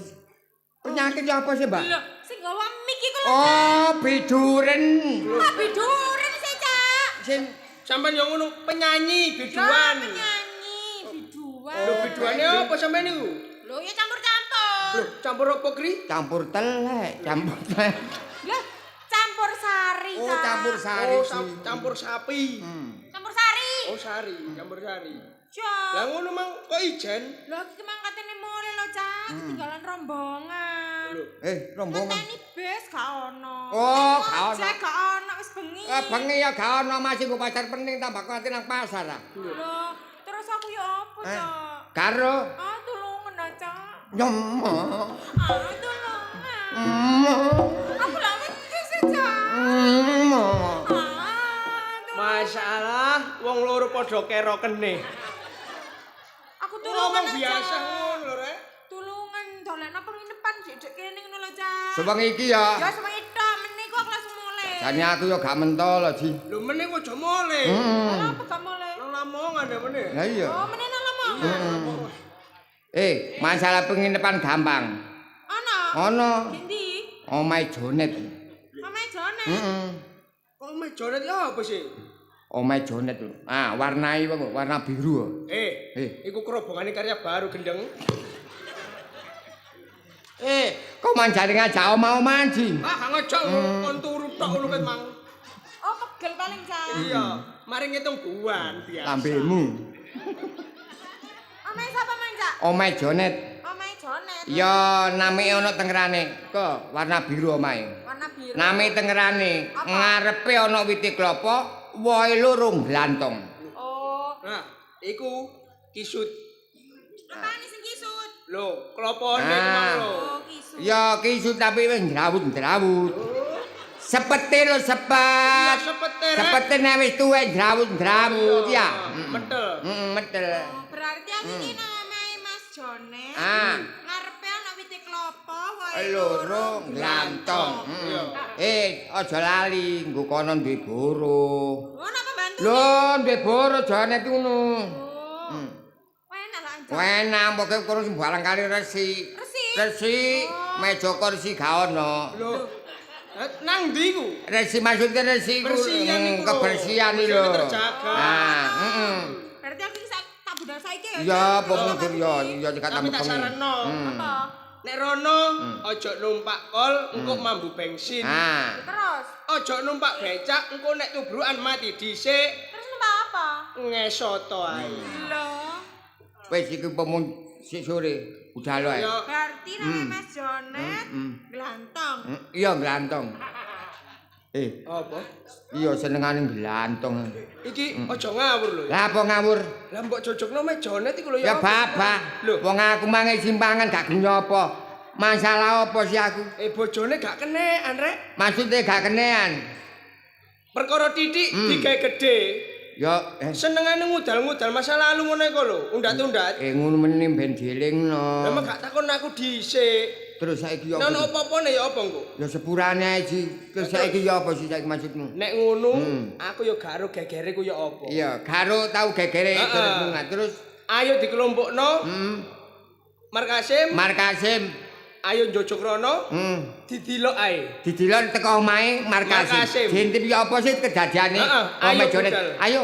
Penyakit apa sih, Mbak? Lho, sing gawa mik iku lho. Oh, biduren. Kok biduren sih, Cak? Sing Sampeyan yo ngono penyanyi Ya, biduan. penyanyi, biduan. Lho biduane apa sampeyan niku? Lho, ya campur-campur. Lho, campur apa Kri? campur telek, campur telek. Lah, campur sari, Oh, Cak. campur sari Oh, sih. campur sapi. Campur sari. Oh, sari, campur sari. Cak. Lah ngono mang kok ijen? Lho, iki mang katene mule lho, Cak. Ketinggalan rombongan. Lho, Rombongan. Ngenteni bis gak ono. Oh, gak ono. Ojek gak ono wis bengi. Bengi ya gak ono masih go pacar pening tambah kuwi nang pasar ah. Lho, terus aku ya apa, Cak? Karo Ah, tulungan ah, Cak. nyomo. Ah, tulungan. Aku lak wedi sih, Cak. Ah, tulungan. masalah wong loro padha kerokene. Aku tulungan Ngomong aja. biasa ngono lho, Rek. Tulungan dolekno penginapan jek kene ngono lho, Cak. Sewengi iki ya. Ya sewengi tok meneh kok langsung mulai. Jane aku ya gak mentol lho, Ji. Lho meneh kok aja mole. Apa gak mulai? Nang Lamongan ya meneh. Lah iya. Oh, meneh nang Lamongan. Masalah penginapan gampang. Ono. Ono Endi? omahe Jonet. Omahe Jone. Kok mejonet ya apa sih? Omahe Jonet lho. Ah, warnai apa? Warna biru. Iku kerobongane karya baru gendeng. Kok manjane ngajak omah-omahan, Ji? Ah, gak ngejak kon turu tok ngono ket mang. Oh, pegel paling, Cak. Iya, mari ngitung buan biasa. Lambemu. Omahe sapa, Mang, Cak? Omahe Jonet. Omahe Jone. Ya name ono tengerane. Kok warna biru omahe. Warna biru. Name tengerane. Apa? Ngarepe ono witi klapa, wohe loro glantong. Oh, Nah, iku kisut. apane sing kisut? Lho, klopone iku mang lho. Oh, kisut. Ya kisut tapi wis ndrawut-ndrawut. Sepete lho Iya, sepet. sepete. Rek. Sepete nek wis tuwek ndrawut-ndrawut ya. Metel. Metel. Oh, berarti aku iki nang omahe Mas Jone. Ah. Ngarepe ana witi klapa, wae Loro glantong. Aja lali nggo kono duwe boro. Oh, napa bantu? Lho, duwe boro Jonet ngono. Oh. Enak lah, Cak. Enak pokoke kono sembarang kali resi. Resi? Resi, meja kursi gak ono. Lho. Nang ndi ku? Resi maksudnya resi ku Bersihan iku lho. kebersihan iki lho. Bersihan terjaga. Ah, Berarti aku iki tak budal saiki ya. Iya, Cak? pokoknya ya Tapi dikatakan tak sarano. Apa? Nek rono aja numpak kol engko mambu bensin. Ah, Terus? Aja numpak becak engko nek tubrukan mati dhisik Terus numpak apa? ngesoto ae. Lho. wis iki pemun sik sore udah lho. Ya Berarti namanya Mas Jonet glantong. Iya glantong. apa? Iya senengane glantong. Iki aja ngawur lho. Lah apa ngawur? Lah mbok jojokno me Jonet iku lho Ya apa? babah. Lho. Wong aku mangi simpangan gak guna apa. Masalah apa sih aku? Bojone gak kenean rek. Maksudnya gak kenean. Perkara titik digawe gedhe. Ya Senengane ngudal-ngudal masa lalu ngono iku lho, undat-undat. ngono meneh ben dielingno. Lah mek gak takon aku dhisik. Terus saiki ya Nek apa? apa-apane ya apa engko? Ya sepurane ae Ji. Terus saiki ya apa sih saiki maksudmu? Nek ngono, aku ya gak ero gegere ku ya apa. Iya, karo tau gegere terus bunga. Terus Ayo dikelompokno. Markasim, Markasim, ayo njojok rono, didilok ae. didilon teko omahe Markasim. Markasim. Jentip ya apa sih kedadiane? Heeh, ayo Omahe Jonet. budal. Ayo.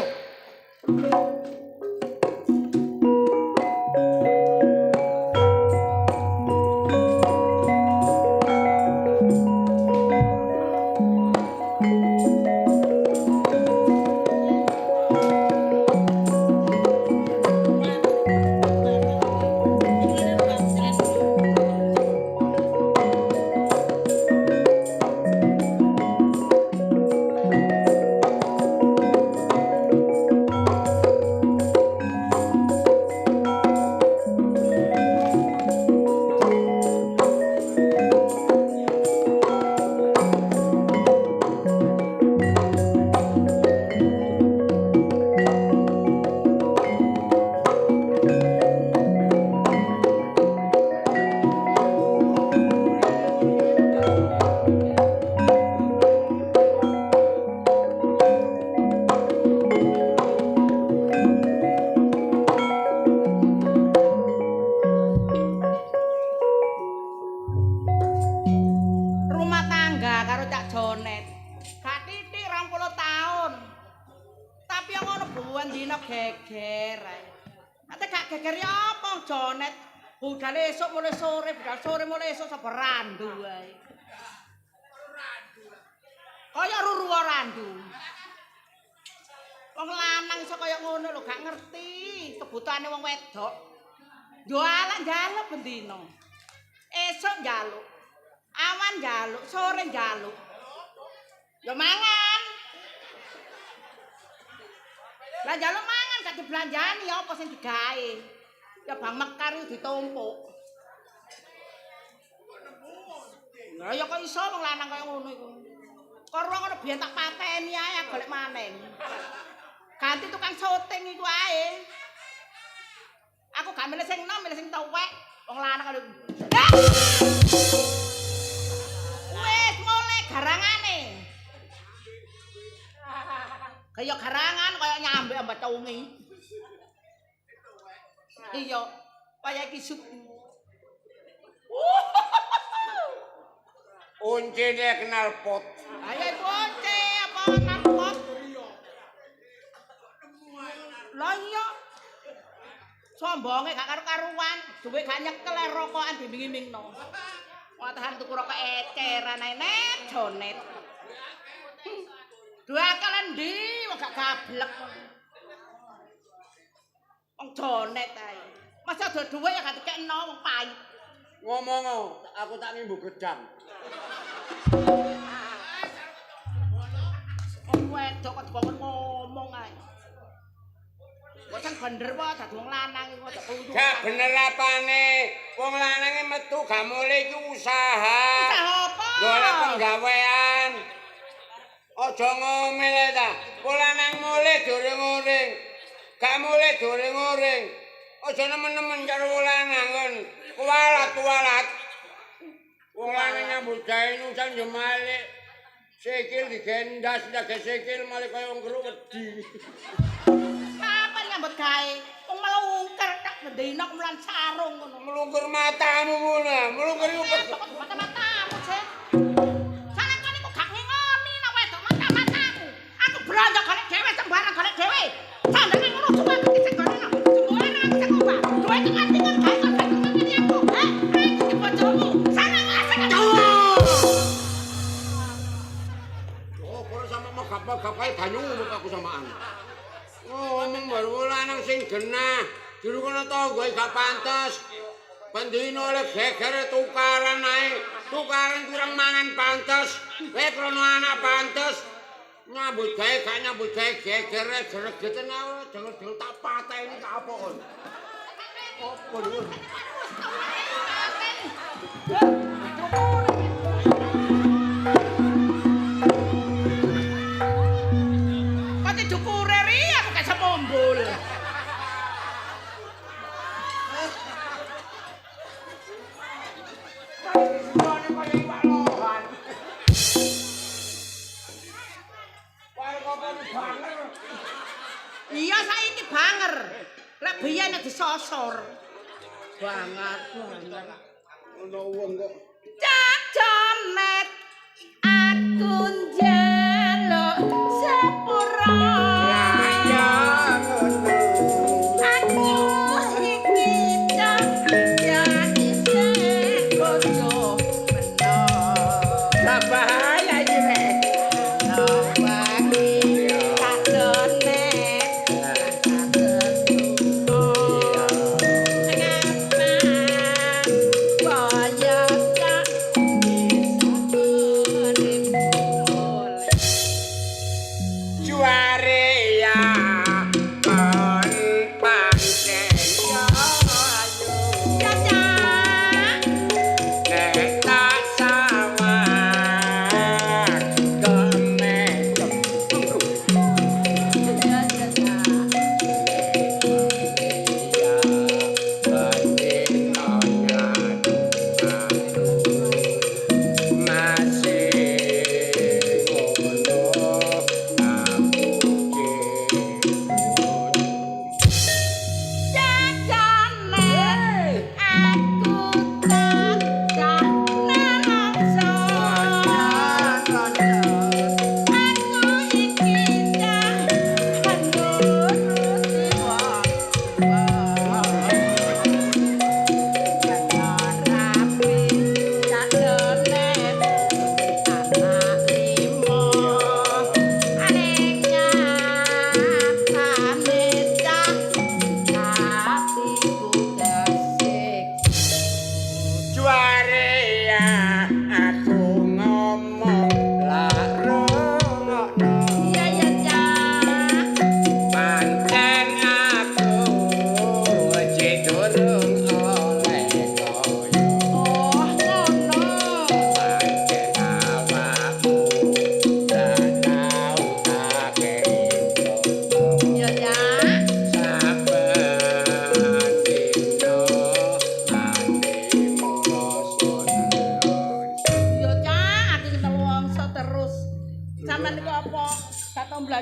pendino geger ae. Ate gak geger ya apa jonet. Budal esuk mulai sore, budal sore mulai esuk sapa randu ae. Kaya ruruwa randu. Wong lanang iso kaya ngono lho, gak ngerti kebutuhane wong wedok. Jualan njaluk bendino. Esuk njaluk. Awan njaluk, sore njaluk. Ya mangan. Lah njaluk mangan gak dibelanjani ya apa sing digawe. Ya Bang Mekar iki ditumpuk. Lah ya kok iso wong lanang kaya ngono iku. Kok ngono biyen tak pateni ae golek manen. Ganti tukang syuting iku ae. Aku gak milih sing enom, milih sing tuwek. Wong lanang karo. Wis mulai garangane. Kaya garangan kaya nyambe ambak cungi. Iya, kaya iki syuting. Uncine kenal pot. Ayo bonce apa nangkot? Lah iya. Sombonge gak karu-karuan, duwe gak nyekel rokokan dimbing-imbingno. Watahan tuku rokok eceran ae net jonet. Dua kalen ndi wong gak gablek. Wong jonet ae. Masa do duwe ya gak dikekno wong pahit. Ngomong aku tak ngimbu gedang. Wong wedok kok dikon ngomong ae. Kok sing bener wae dadi wong lanang iku aja kudu. Gak bener apane. Wong lanange metu gak mulai iki usaha. Usaha apa? Golek penggawean. Aja ngomel ta. Wong lanang mulai doreng-oring. Gak mulai doreng-oring. Aja nemen-nemen karo wong lanang kon. Kuwalat-kuwalat. Wong lanang nyambut gawe nusan yo malik. Sikil digendas, ndake sikil malik kaya wong keruk wedi. Nyambut gawe wong melungker tak bendina kemulan sarung ngono. Melungkur matamu ngono, melungkur iku Mata-matamu sih. Salah kan iku gak ngingoni nek wedok mata-matamu. Aku blonjok golek dhewe sembarang golek dhewe. Sandene ngono cuma sing gono. Sembarang aku sing ubah. Duwe tekan tinggal gawe kok gak ngomongin aku. Aku iki bojomu. Salah ngasih kan. Oh, kalau sama mau gap-gapai banyu aku samaan. Ngomong baru lanang sing genah, juru kono tangga gak pantes. Pendino oleh geger tukaran ae, tukaran kurang mangan pantes. Kowe krono anak pantes. Nyambut gawe gak nyambut gawe geger gregeten ae, denger-denger tak pateni tak apa kon. Apa lho? Pati dukure ri aku gak semombol. Iya saiki banger. Lek biyen disosor. Banget. Ono wong kok Cacanet aku njaluk sepura. Aku iki jadi sekojo menor. Lah bahaya iki rek.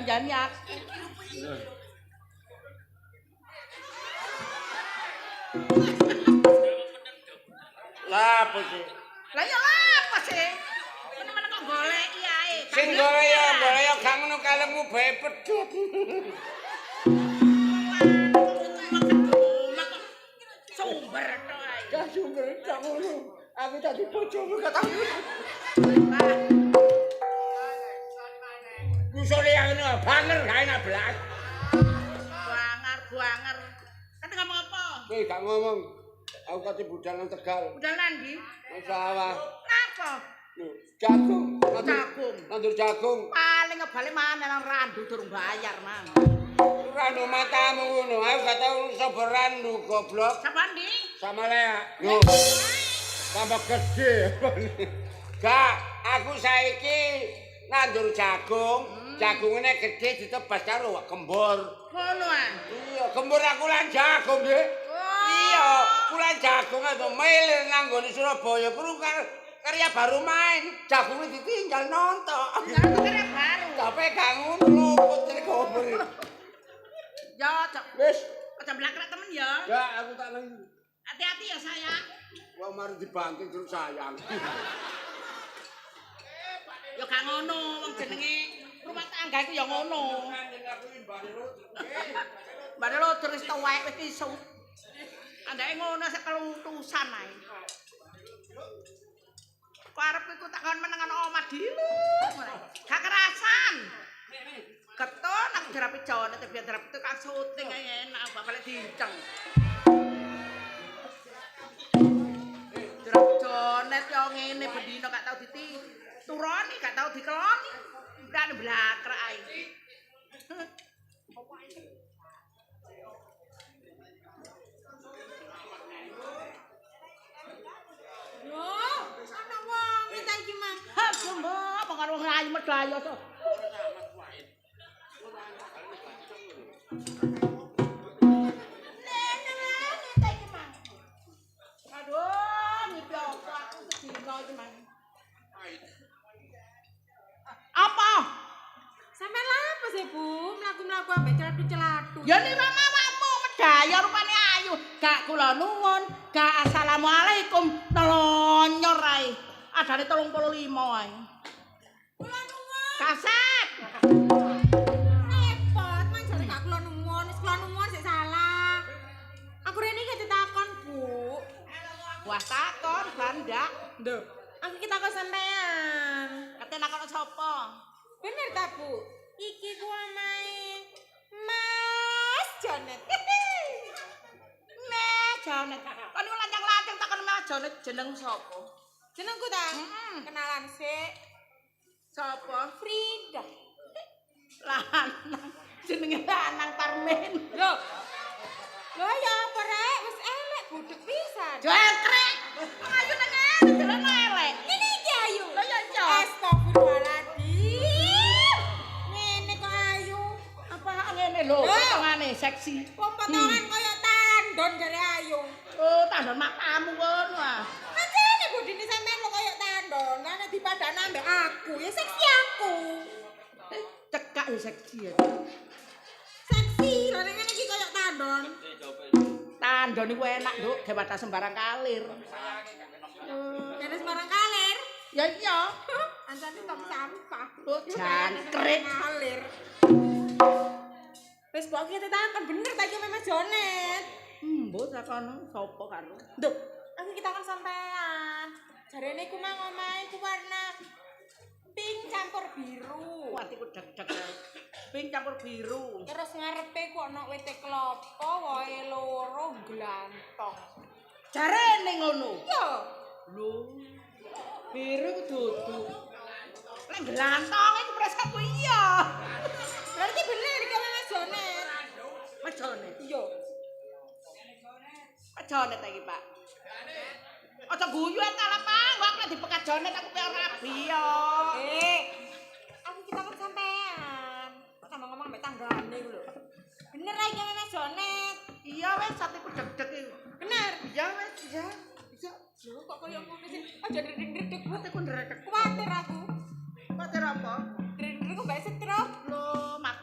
janjani aku. Lah apa sih? Lah ya apa sih? Mana kok goleki ae. Sing golek gak ngono kalemu bae pedhot. Sumber tok ae. Gak sumber gak ngono. Aku tadi bojomu gak tau. Kusole yang ngono banger gak enak blas. Buangar. Kate ngomong apa? Kowe gak ngomong. Aku kate budal nang Tegal. Udah nandi? Nang sawah. Napa? Loh, jagung. Jagung. Nandur jagung. Paling ngebalik mana nang randu durung bayar, Mang. Randu matamu ngono. Aku gak tau sapa randu goblok. Sapa ndi? Sama Lea. Loh. Tambah gede. Gak, aku saiki nandur jagung. Jagungnya gede ditebas karo kembur. Ngono ah. Iya, kembur aku lan jagung, Dik. Iya, kulan jagung itu milir nang nggone Surabaya. Kuwi karya baru main. Jagungnya ditinggal nonton. Jangan karya baru. Tapi gak ngono luput dari kobor. Ya, cok. Wis, Aja blakrek temen ya. gak aku tak nang. Hati-hati ya sayang. Wah mari dibanting terus sayang. Ya gak ngono, wong jenenge rumah tangga iku ya ngono. Bare lo terus tuwek wis iso. Andake ngono sik keluntusan ae. Kok arep iku tak kon menengan omah dilu. Gak kerasan. Keton aku jerapi jone tapi biar jerapi itu kan syuting ae enak balik dinceng. Jerapi jone yo ngene bendino gak tau turoni gak tau dikeloni. Udah blakrak ae. Loh, ana wong minta iki, Mang. Ha, mbok karo wong ayu medhayo to. Aduh, ngipi apa aku sedina iki, Mang. Apa? Sampai apa sih, Bu? Mlaku-mlaku ambek celatu-celatu. Ya ni mamamu medhaya rupane ayu. Gak kula nuwun, gak assalamualaikum telonyor ae. Adane 35 ae. Kula nuwun. Kaset. Repot, Mang jare gak kula nuwun. Wis kula nuwun sik salah. Aku rene iki ditakon, Bu. Wah takon bandak. Nduk, aku iki takon sampean. Kate nakon sapa? Bener ta, Bu? Iki ku omahe Mas Jonet. Jonet. Kon iku lancang-lancang takon Mas Jonet jeneng sapa? Jenengku ta? Kenalan sik. Sapa? Frida. Lanang. Jenenge lanang Parmen. Loh. Loh ya apa rek? Wis elek budek pisan. Jengkrek. Ayo nang ngene jalan elek. Ini iki ayu. Lah ya iya. Astagfirullahaladzim. Ngene kok ayu. Apa ngene lho, potongane seksi. Wong potongan kaya tandon jare ayu. Oh, tandon matamu ngono ah. Makane budine sampean lo kaya tandon, ana dipadana ambek aku. Ya seksi aku. Cekak ya seksi ya. Seksi, lha nek ngene iki kaya tandon. Tandon iku enak, Nduk, dewata sembarang kalir. Kene sembarang kalir. Ya iya. Ancane tong sampah. Oh, jangkrik. Kalir. Wis kok kita takon bener ta iki Mas Jonet. Mbok takono sapa karo? Duh, aku kita kan sampean. Jarene iku mang omahe ku warna pink campur biru. Atiku deg-deg. Pink campur biru. Terus ngarepe ku ana wete klopo, wohe loro glantong. Jarene ngono. Yo, Lho. Biru ku dudu. Lek glantong iku presatku iya. berarti bener iki Mas Jonet. Mejone. Yo. Mejone ta iki, Pak. Aja guyu ta lah, Pak. Wong lek dipekat jonet aku pengen rabi yo. Aku kita kan sampean. Kok sama ngomong ambek tanggane ku lho. Bener ra iki Mas Jonet. Iya wes atiku deg-deg iki. Bener. Iya wes, iya. Iya. Lho kok koyo ngono sih? Aja ndredeg-ndredeg Atiku ndredeg. kuwatir aku. Kuwatir apa? Ndredeg mbak stroke. Lho, mak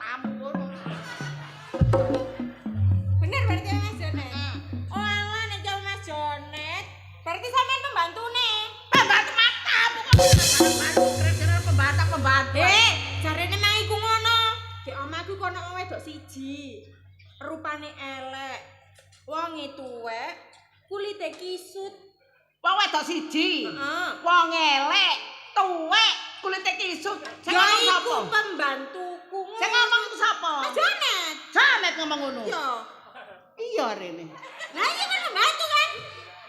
sampean pembantune. Pembantu matamu kok kira-kira pembantu. Jarene nang iku ngono. Dek omahku kono wong wedok siji. Rupane elek. Wonge tuwek, kulite kisut. Wong wedok siji. Heeh. Wong elek, tuwek, kulite kisut. Sing Ya ngomong iku sapa? pembantuku. Sing ngomong iku sapa? Mas Janet. Janet ngomong ngono. Iya. Iya rene. Lah iya kan pembantu kan?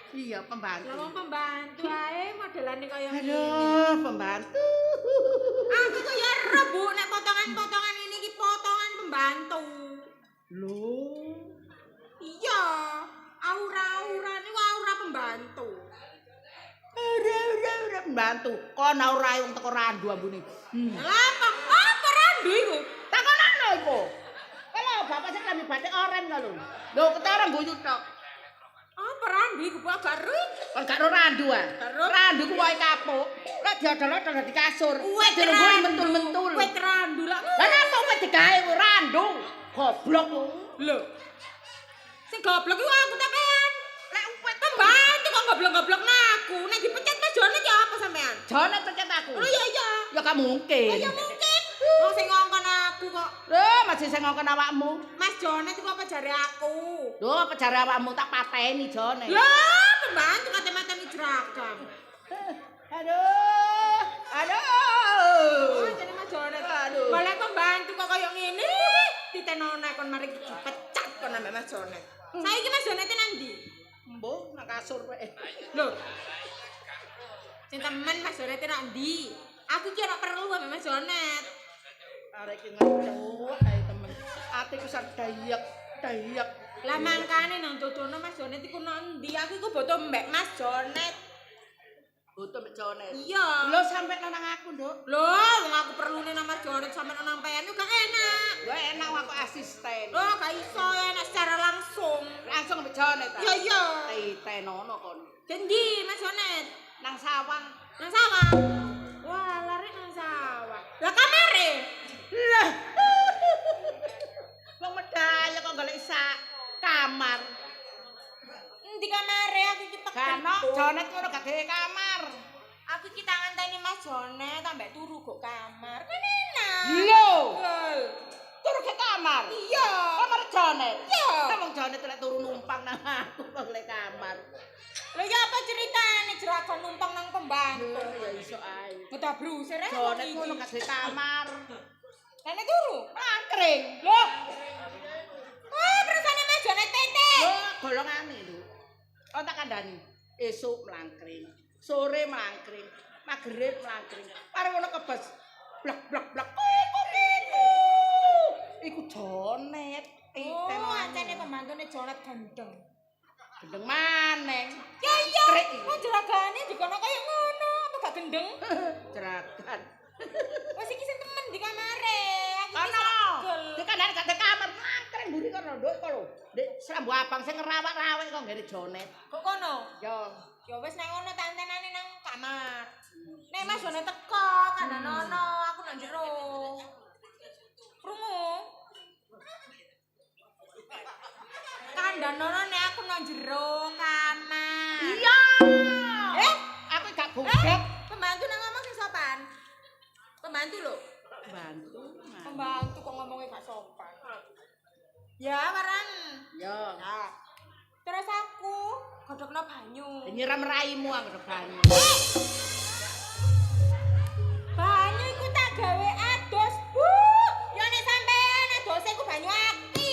Iya pembantu. Lah wong pembantu ae modelane kaya ngene. Aduh, pembantu. Aku kok ya rebu nek potongan-potongan ini iki potongan pembantu. Loh. Iya, aura-aura niku aura pembantu. Ora pembantu. Kono ora wong teko randu ambune. Lah apa randu iku? Takonono iku. Kalau bapak sing kami batik oren lho. Lho ketara guyu tok. Apa randu iku Pak Garu? Kon gak ro randu ah. Karo? Randu ku wae kapuk. Lek diodol-odol dadi kasur. Wet Dilungguhi mentul-mentul. Wet randu lah. Lah napa kowe digawe ku randu? Goblok ku. Lho. Sing goblok iku aku sampean. Lek wet pembantu kok goblok-goblok aku. Nek dipecat Mas Jonet ya apa sampean? Jane pencet aku. Oh iya iya. Ya gak mungkin. Ya mungkin. Oh sing ngongkon aku kok. Lho, masih sing ngongkon awakmu. Mas Jonet iku apa jare aku? Lho, apa jare awakmu tak pateni Jane. Lah, pembantu kate-mateni jeragam. Aduh. Oh, Aduh. jadi Mas Jonet. Aduh. Boleh pembantu kok kaya ngene. Ditenono kon mari dipecat kon ambek Mas Jonet. Saiki Mas Jonet nang ndi? Mbok nang kasur wae. Lho. Sing temen Mas Jonet nang ndi? Aku ki ora perlu ambek Mas Jonet. Arek iki ngecuk ae temen. Atiku sak dayak. Lah mangkane nang dodono Mas Jonet iku nang ndi? Aku iku butuh mbek Mas Jonet. Butuh mbek Jonet. Iya. Lho sampe nang aku, Nduk. Lho, wong aku perlune nang Mas Jonet sampe nang PN gak enak. Lho enak aku asisten. Lho, gak iso enak secara langsung. Langsung mbek Jonet ta. Iya iya. Tenono kono. Dendi Mas Jonet? Nang sawang. Nang sawah. Wah, lari nang sawah. Lah kamare. Lah. Wong medaya kok golek sak kamar. Endi kamare aku iki peken. Kano Jonet ngono gak dhewe kamar. Aku iki tak ngenteni Mas Jonet ambek turu go kamar. Kan enak. Lho, Betul. turu ke kamar. Iya. Kamar Jonet. Iya. Wong Jonet lek turu numpang nang aku kok golek kamar. Lho ya apa ceritane jeragan numpang nang pembantu? Ya iso ae. Ngedah brusir ae Jonet ngono gak dhewe kamar. Kene turu. Angkring. Loh. Oh, perusahaan Mas Jonet tete. Lho, golongane lho. Oh tak kandhani. Esuk mlangkring, sore mlangkring, magrib mlangkring. Pareng ngono kebas. Blak. Iku Jonet. Oh, ancene pembantune Jonet gendeng. Gendeng maneng. Ya iya. Krek iki. Kok jeragane dikono kaya ngono, apa gak gendeng? Jeragan. Wes iki sing temen di kamare. Aku iki Kono. sagel. Di kandhane gak ada kamar mlangkring mburi kono nduk kok lho. Ndek Srambu Abang sing ngerawak-rawek kok ngene Jonet. Kok kono? Yo. Ya wis nek ngono tak antenane nang kamar. Nek Mas Jonet teko kandhanono, aku nang jero. Krungu. Kandhanono nek aku nang jero kamar. Iya. Aku gak budak. Pembantu nang ngomong sing sopan. Pembantu lho. Bantu. Pembantu kok ngomongnya gak sopan. Ya, Waran. Yo. Nah. Terus aku godhogno banyu. Nyiram raimu anggere banyu. Banyu iku tak gawe ados, Bu. Ya nek sampean adose iku banyu aki.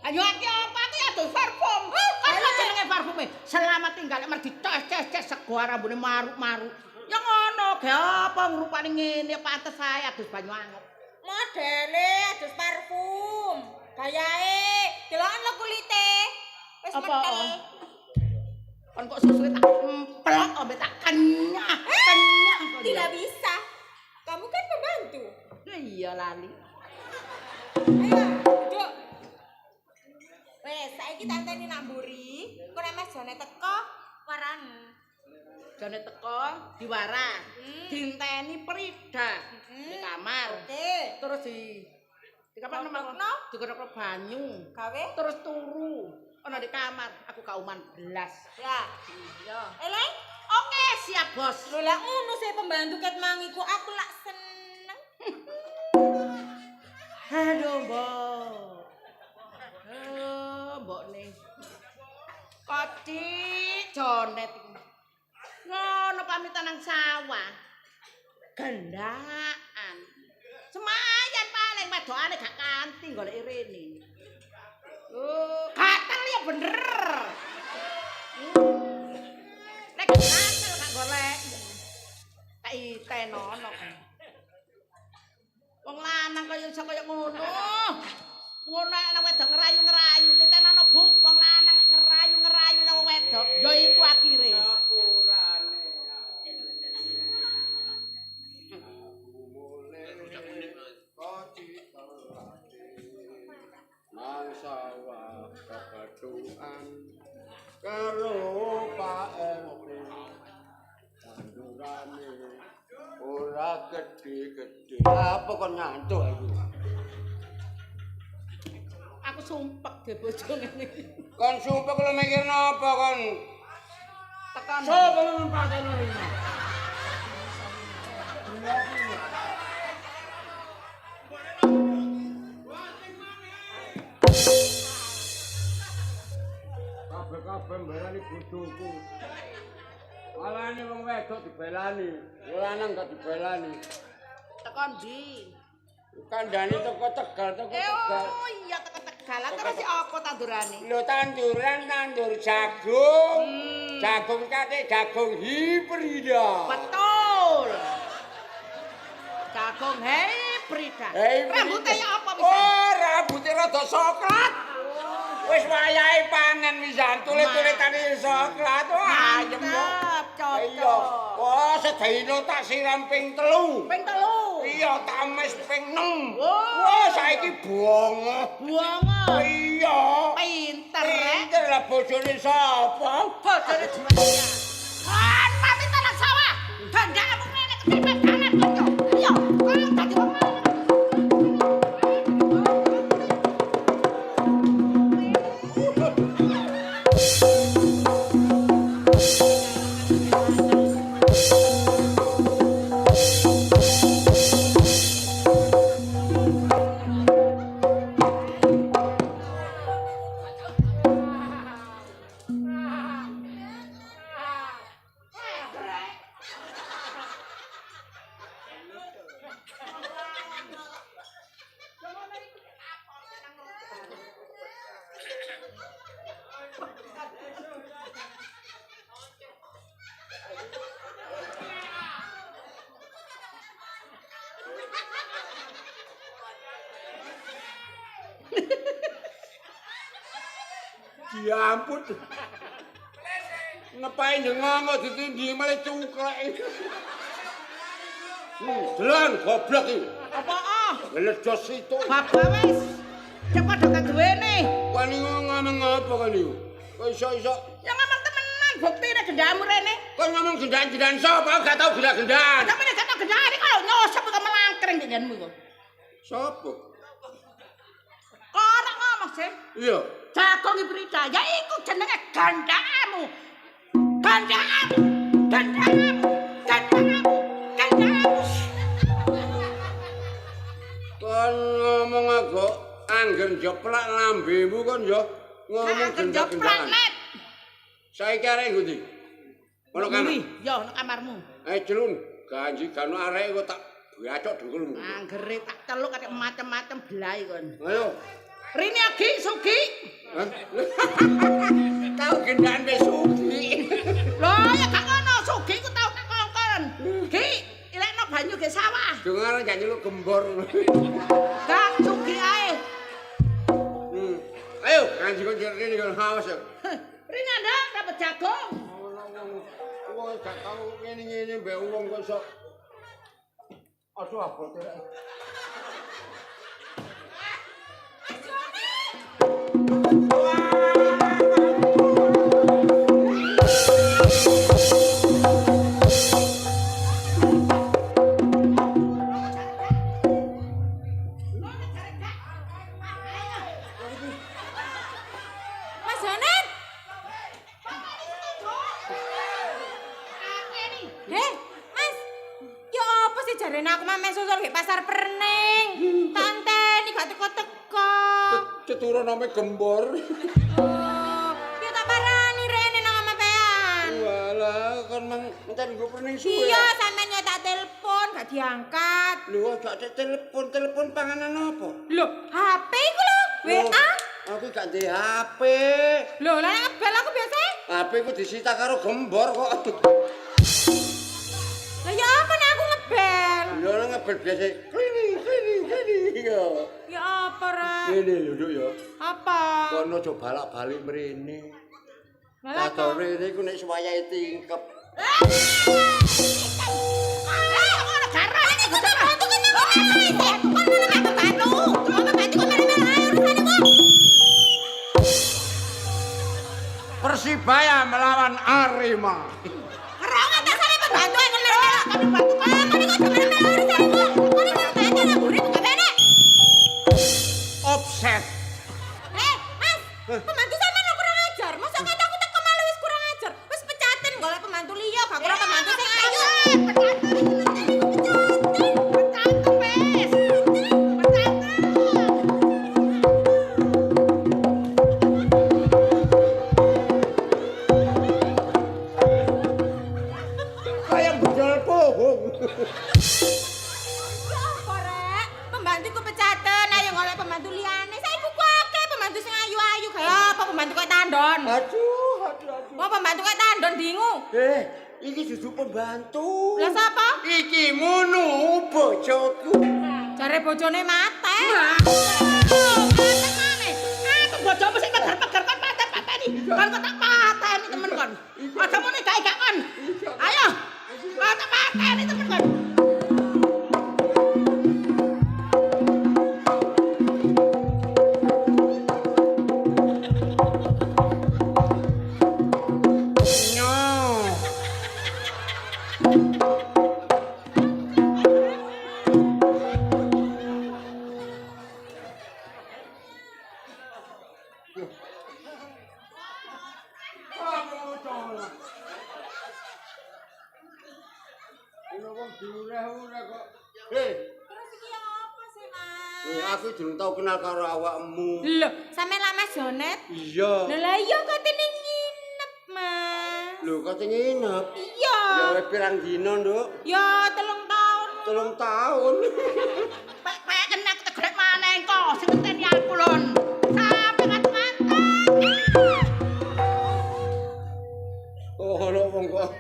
Ayo aki apa aku ya adus parfum. Apa jenenge parfume? Selamat tinggal mer dices-ces sego rambune maruk-maruk. Ya ngono, ge apa ngrupane ngene pantes ae adus banyu anget. Modele adus parfum. Gayae, deloken lho kulite. Wis Apa? metel. Kon kok susuke tak emplok ombe tak kenyah. Tidak bisa. Kamu kan pembantu. Iya lali. Ayo, duduk. Wes, saiki tak anteni nak mburi. Kok nek Mas Jonet teko, waran. Jane teko diwaras. Dinteni Prida di kamar. Oke. Terus di kamar Godhogno? nomor digodhog banyu. Gawe Terus turu. ana di kamar, aku kauman belas. Ya. Iya. Eleng, Oke, siap, Bos. lho lah ngono sih pembantu ket mangiku aku lak seneng. Aduh, Mbok. Mbok nih. Kodik jonet iki. Ngono pamitan nang sawah. Gendaan. Semayan paling wedokane gak kanthi golek rene. Gatel ya bener. Nek gatel gak golek. Tak itenono kan. Wong lanang kaya iso kaya ngono. Ngono nek wedok ngerayu-ngerayu, titenono Bu, wong lanang ngerayu-ngerayu nang wedok, ya iku akhire. Nang sawah kebetulan karo Pak RT tandurane ora gede-gede. Apa kok nyantuk aku? Aku sumpek ge bojo ngene. Kon sumpah kalau mikir napa kon? Tekan. Sopo nang pasane iki? Kabeh-kabeh mbarani bojoku. Walane wong wedok dibelani, lanang gak dibelani. Tekan ndi? Kandhane teko Tegal, teko Tegal. Oh iya teko Tegal. Terus si apa tandurane? Lho tandur jagung. Jagung kate jagung hibrida. Betul. Jagung hibrida. Rambutnya ya apa bisa? Oh, rambutnya rada coklat. Wis wayahe panen wisan tulit-tulitane coklat. Wah, ayem yo. Cocok. Iya. Wah, sedina tak siram ping 3. Ping 3. Iya, tames ping 6. Wah. Wah, saiki bongo. Buangan. Iya. Pinter rek. Pinter lah bojone sapa? Bojone Jumaia. Kan mami tanah sawah. Dandakmu ngene ketimbang dalan kok. Iya, kok dadi wong lanang. Diampun. Ngapain dengango ditindih malah cuklek. Delan goblok iki. Apa ah? Ledos itu. Bapak wis. Cek padha kaduwene. Kan iki ngomong apa kan iki? Kok iso-iso Ya ngomong temenan buktine gendamu rene. kok ngomong gendaan-gendaan sapa? Gak tau gendaan. Sampe gak tau gendane kalau nyosep kok melangkring denganmu kok. Sapa? Kok ora ngomong sih? Iya. Jagung hibrida, ya iku jenenge gandhamu. Gandhamu. Gandhamu. Gandhamu. Gandhamu. Kon ngomong aku anggen jeplak lambemu kon ya ngomong gendaan. Saiki arek ngendi? Ono kamar. Ya, nang kamarmu. Jelun, ganji kanu arek kok tak bacok dengkulmu. Anggere tak celuk kaya macem-macem blai kon. Ayo. Rini Agi Sugi. Hah? Kau gendaan wis sugi. Loh, ya gak ngono, Sugi ku tau tak kongkon. Gi, ilekno banyu ge sawah. Dengar gak nyeluk gembor. Gak Sugi ae. Ayo, ganji kon rene kon haus. Rini Anda dapat jagung. Wong gak tau ngene-ngene mbek wong kok iso. Aduh abote rek. Mas Joni Mas. Ya apa sih jarene aku mamen susul ke pasar Perning. Tanteni gak teko-teko. Cetura name gembor. Oh, ya tak parani rene nang sampean. Walah, kan mang entar nggo perning suwe. Iya, sampean ya tak telepon gak diangkat. Lho, gak telepon panganan apa? Loh, HP iku lho, WA. Aku gak ndek HP. Loh, lah ngebel aku biasa. HP ku disita karo gembor kok. Lah ya apa nek aku ngebel? Lho ngebel biasa. Klining. Iya. Ya apa, Rek? Ngene lho, Nduk ya. Apa? Kono aja balak-balik mrene. Lah apa? Katone iku nek suwayahe tingkep. Ngono garane iki kok bantu kan Persibaya melawan Arema. Kerong tak sampe pembantu ae ngelak kami bantu kamu ning kok Offset. Mas, pembantu sampean lho kurang ajar. Mosok kata aku teko malu wis kurang ajar. Wis pecaten golek pembantu liya, gak kurang pembantu sing ayu. Kayak bedol pohong. Ya apa, Rek? Pembantuku pecaten, ayo golek pembantu liyane. Saiki ku akeh pembantu sing ayu-ayu kaya apa pembantu kaya tandon. Aduh. Mau pembantu kaya tandon dingu. Iki dudu pembantu. Lah sapa? Iki Munu bojoku. Jare bojone mate. Aku bojomu sing pegar-pegar kon pateni. Kon kok tak pateni temen kon. Aja muni gawe gak kon. Ayo. Kok tak pateni temen kon. Terus iki apa sih, Mas? Aku durung tau kenal karo awakmu. Lho, sampean lah Mas Jonet. Iya. Lah iya kok tene nginep, Mas. Lho kok nginep. Iya. Ya wis pirang dina, Nduk? Ya 3 tahun. 3 tahun. Pek kena ketegrek maneh kok sing ngenteni aku lon. Sampe nganten. Oh, ono wong kok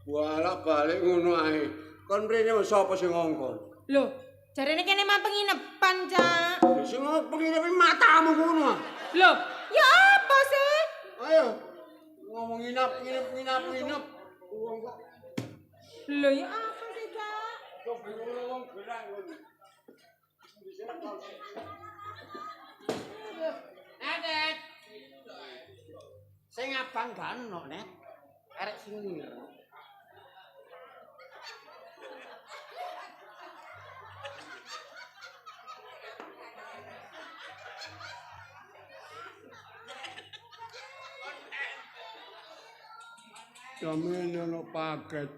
bolak-balik ngono ae. Kon mrene sapa sing ngongkon? Lho, jarene kene mah penginapan, Cak. Sing penginepe matamu ngono. Lho, ya apa sih? Ayo. Ngomong nginep. Wong kok Lho, ya apa sih, Cak? coba wong gerang ngono. Adet. Sing abang gak ono, Net. Arek sing ngene. Jamin ono paket.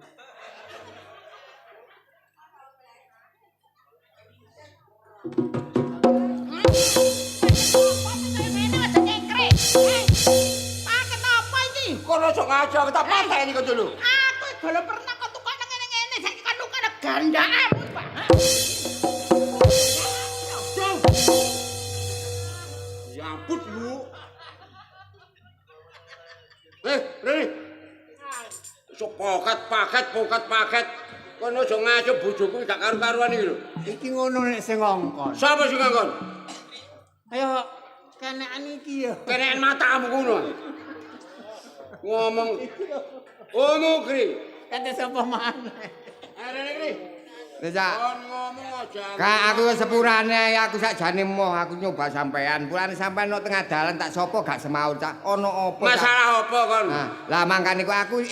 Paket apa iki? Kono aja ngajak tak pateni kok dulu. Aku dulu pernah kok tukang ngene-ngene saiki kan tukang gandaan, Pak. Ya ampun lu. Rene. Sok pokat. Kono aja ngajak bojoku gak karu-karuan iki lho. Iki ngono nek sing ngongkon. Sapa sing ngongkon? Ayo kenekan iki ya. Kenekan matamu ngono. Ngomong. Oh Mukri. Kate sapa maneh. Rene Kri. Wis Cak. Kon ngomong aja. Kak aku sepurane aku sakjane moh aku nyoba sampean. Pulane sampean nang tengah dalan tak sapa gak semaur Cak. Ono apa Cak? Masalah apa kon? Nah, lah mangkane kok aku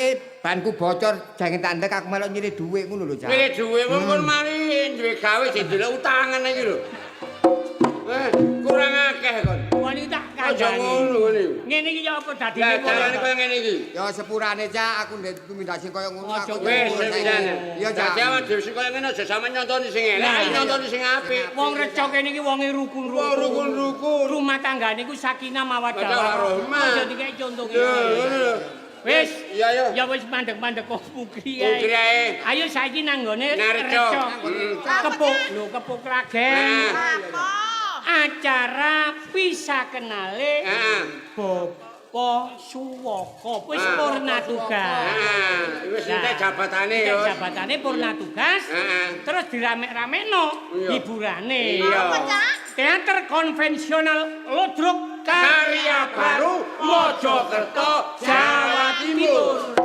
banku bocor jange tandek aku melok nyilih dhuwit ngono lho Cak. Milih duwe wong kon mari duwe gawe didelok utangan iki lho. Kurang akeh kon. iki tak Aja kandhani. ngono ngene. Ngene iki ya apa dadine Lah carane koyo ngene iki. Ya sepurane Cak, aku ndek tumindak sing koyo ngono Aja aku. Wis sepidane. Ya Cak. Dadi awak dhewe sing koyo ngene aja sampe nyontoni sing elek, Nah, ayo nyontoni sing apik. Wong reca kene iki wonge Wong rukun-rukun. rukun-rukun. Rumah tanggane iku sakinah mawaddah Mawaddah warahmah. Aja dikai contoh Lho, ngono lho. Wis. Iya ya. Ya wis mandek-mandek kok pukri Pukri ae. Ayo saiki nang nggone Narco. Kepuk, lho kepuk Klagen. Apa? Acara bisa kenale Heeh. Bapak Suwaka wis purna tugas. Heeh. Wis entek jabatane Entek yo. jabatane purna tugas. Heeh. Terus diramek-ramekno Iya. hiburane. Iya. Teater konvensional Lodrok Karya baru Mojokerto, Jawa Timur.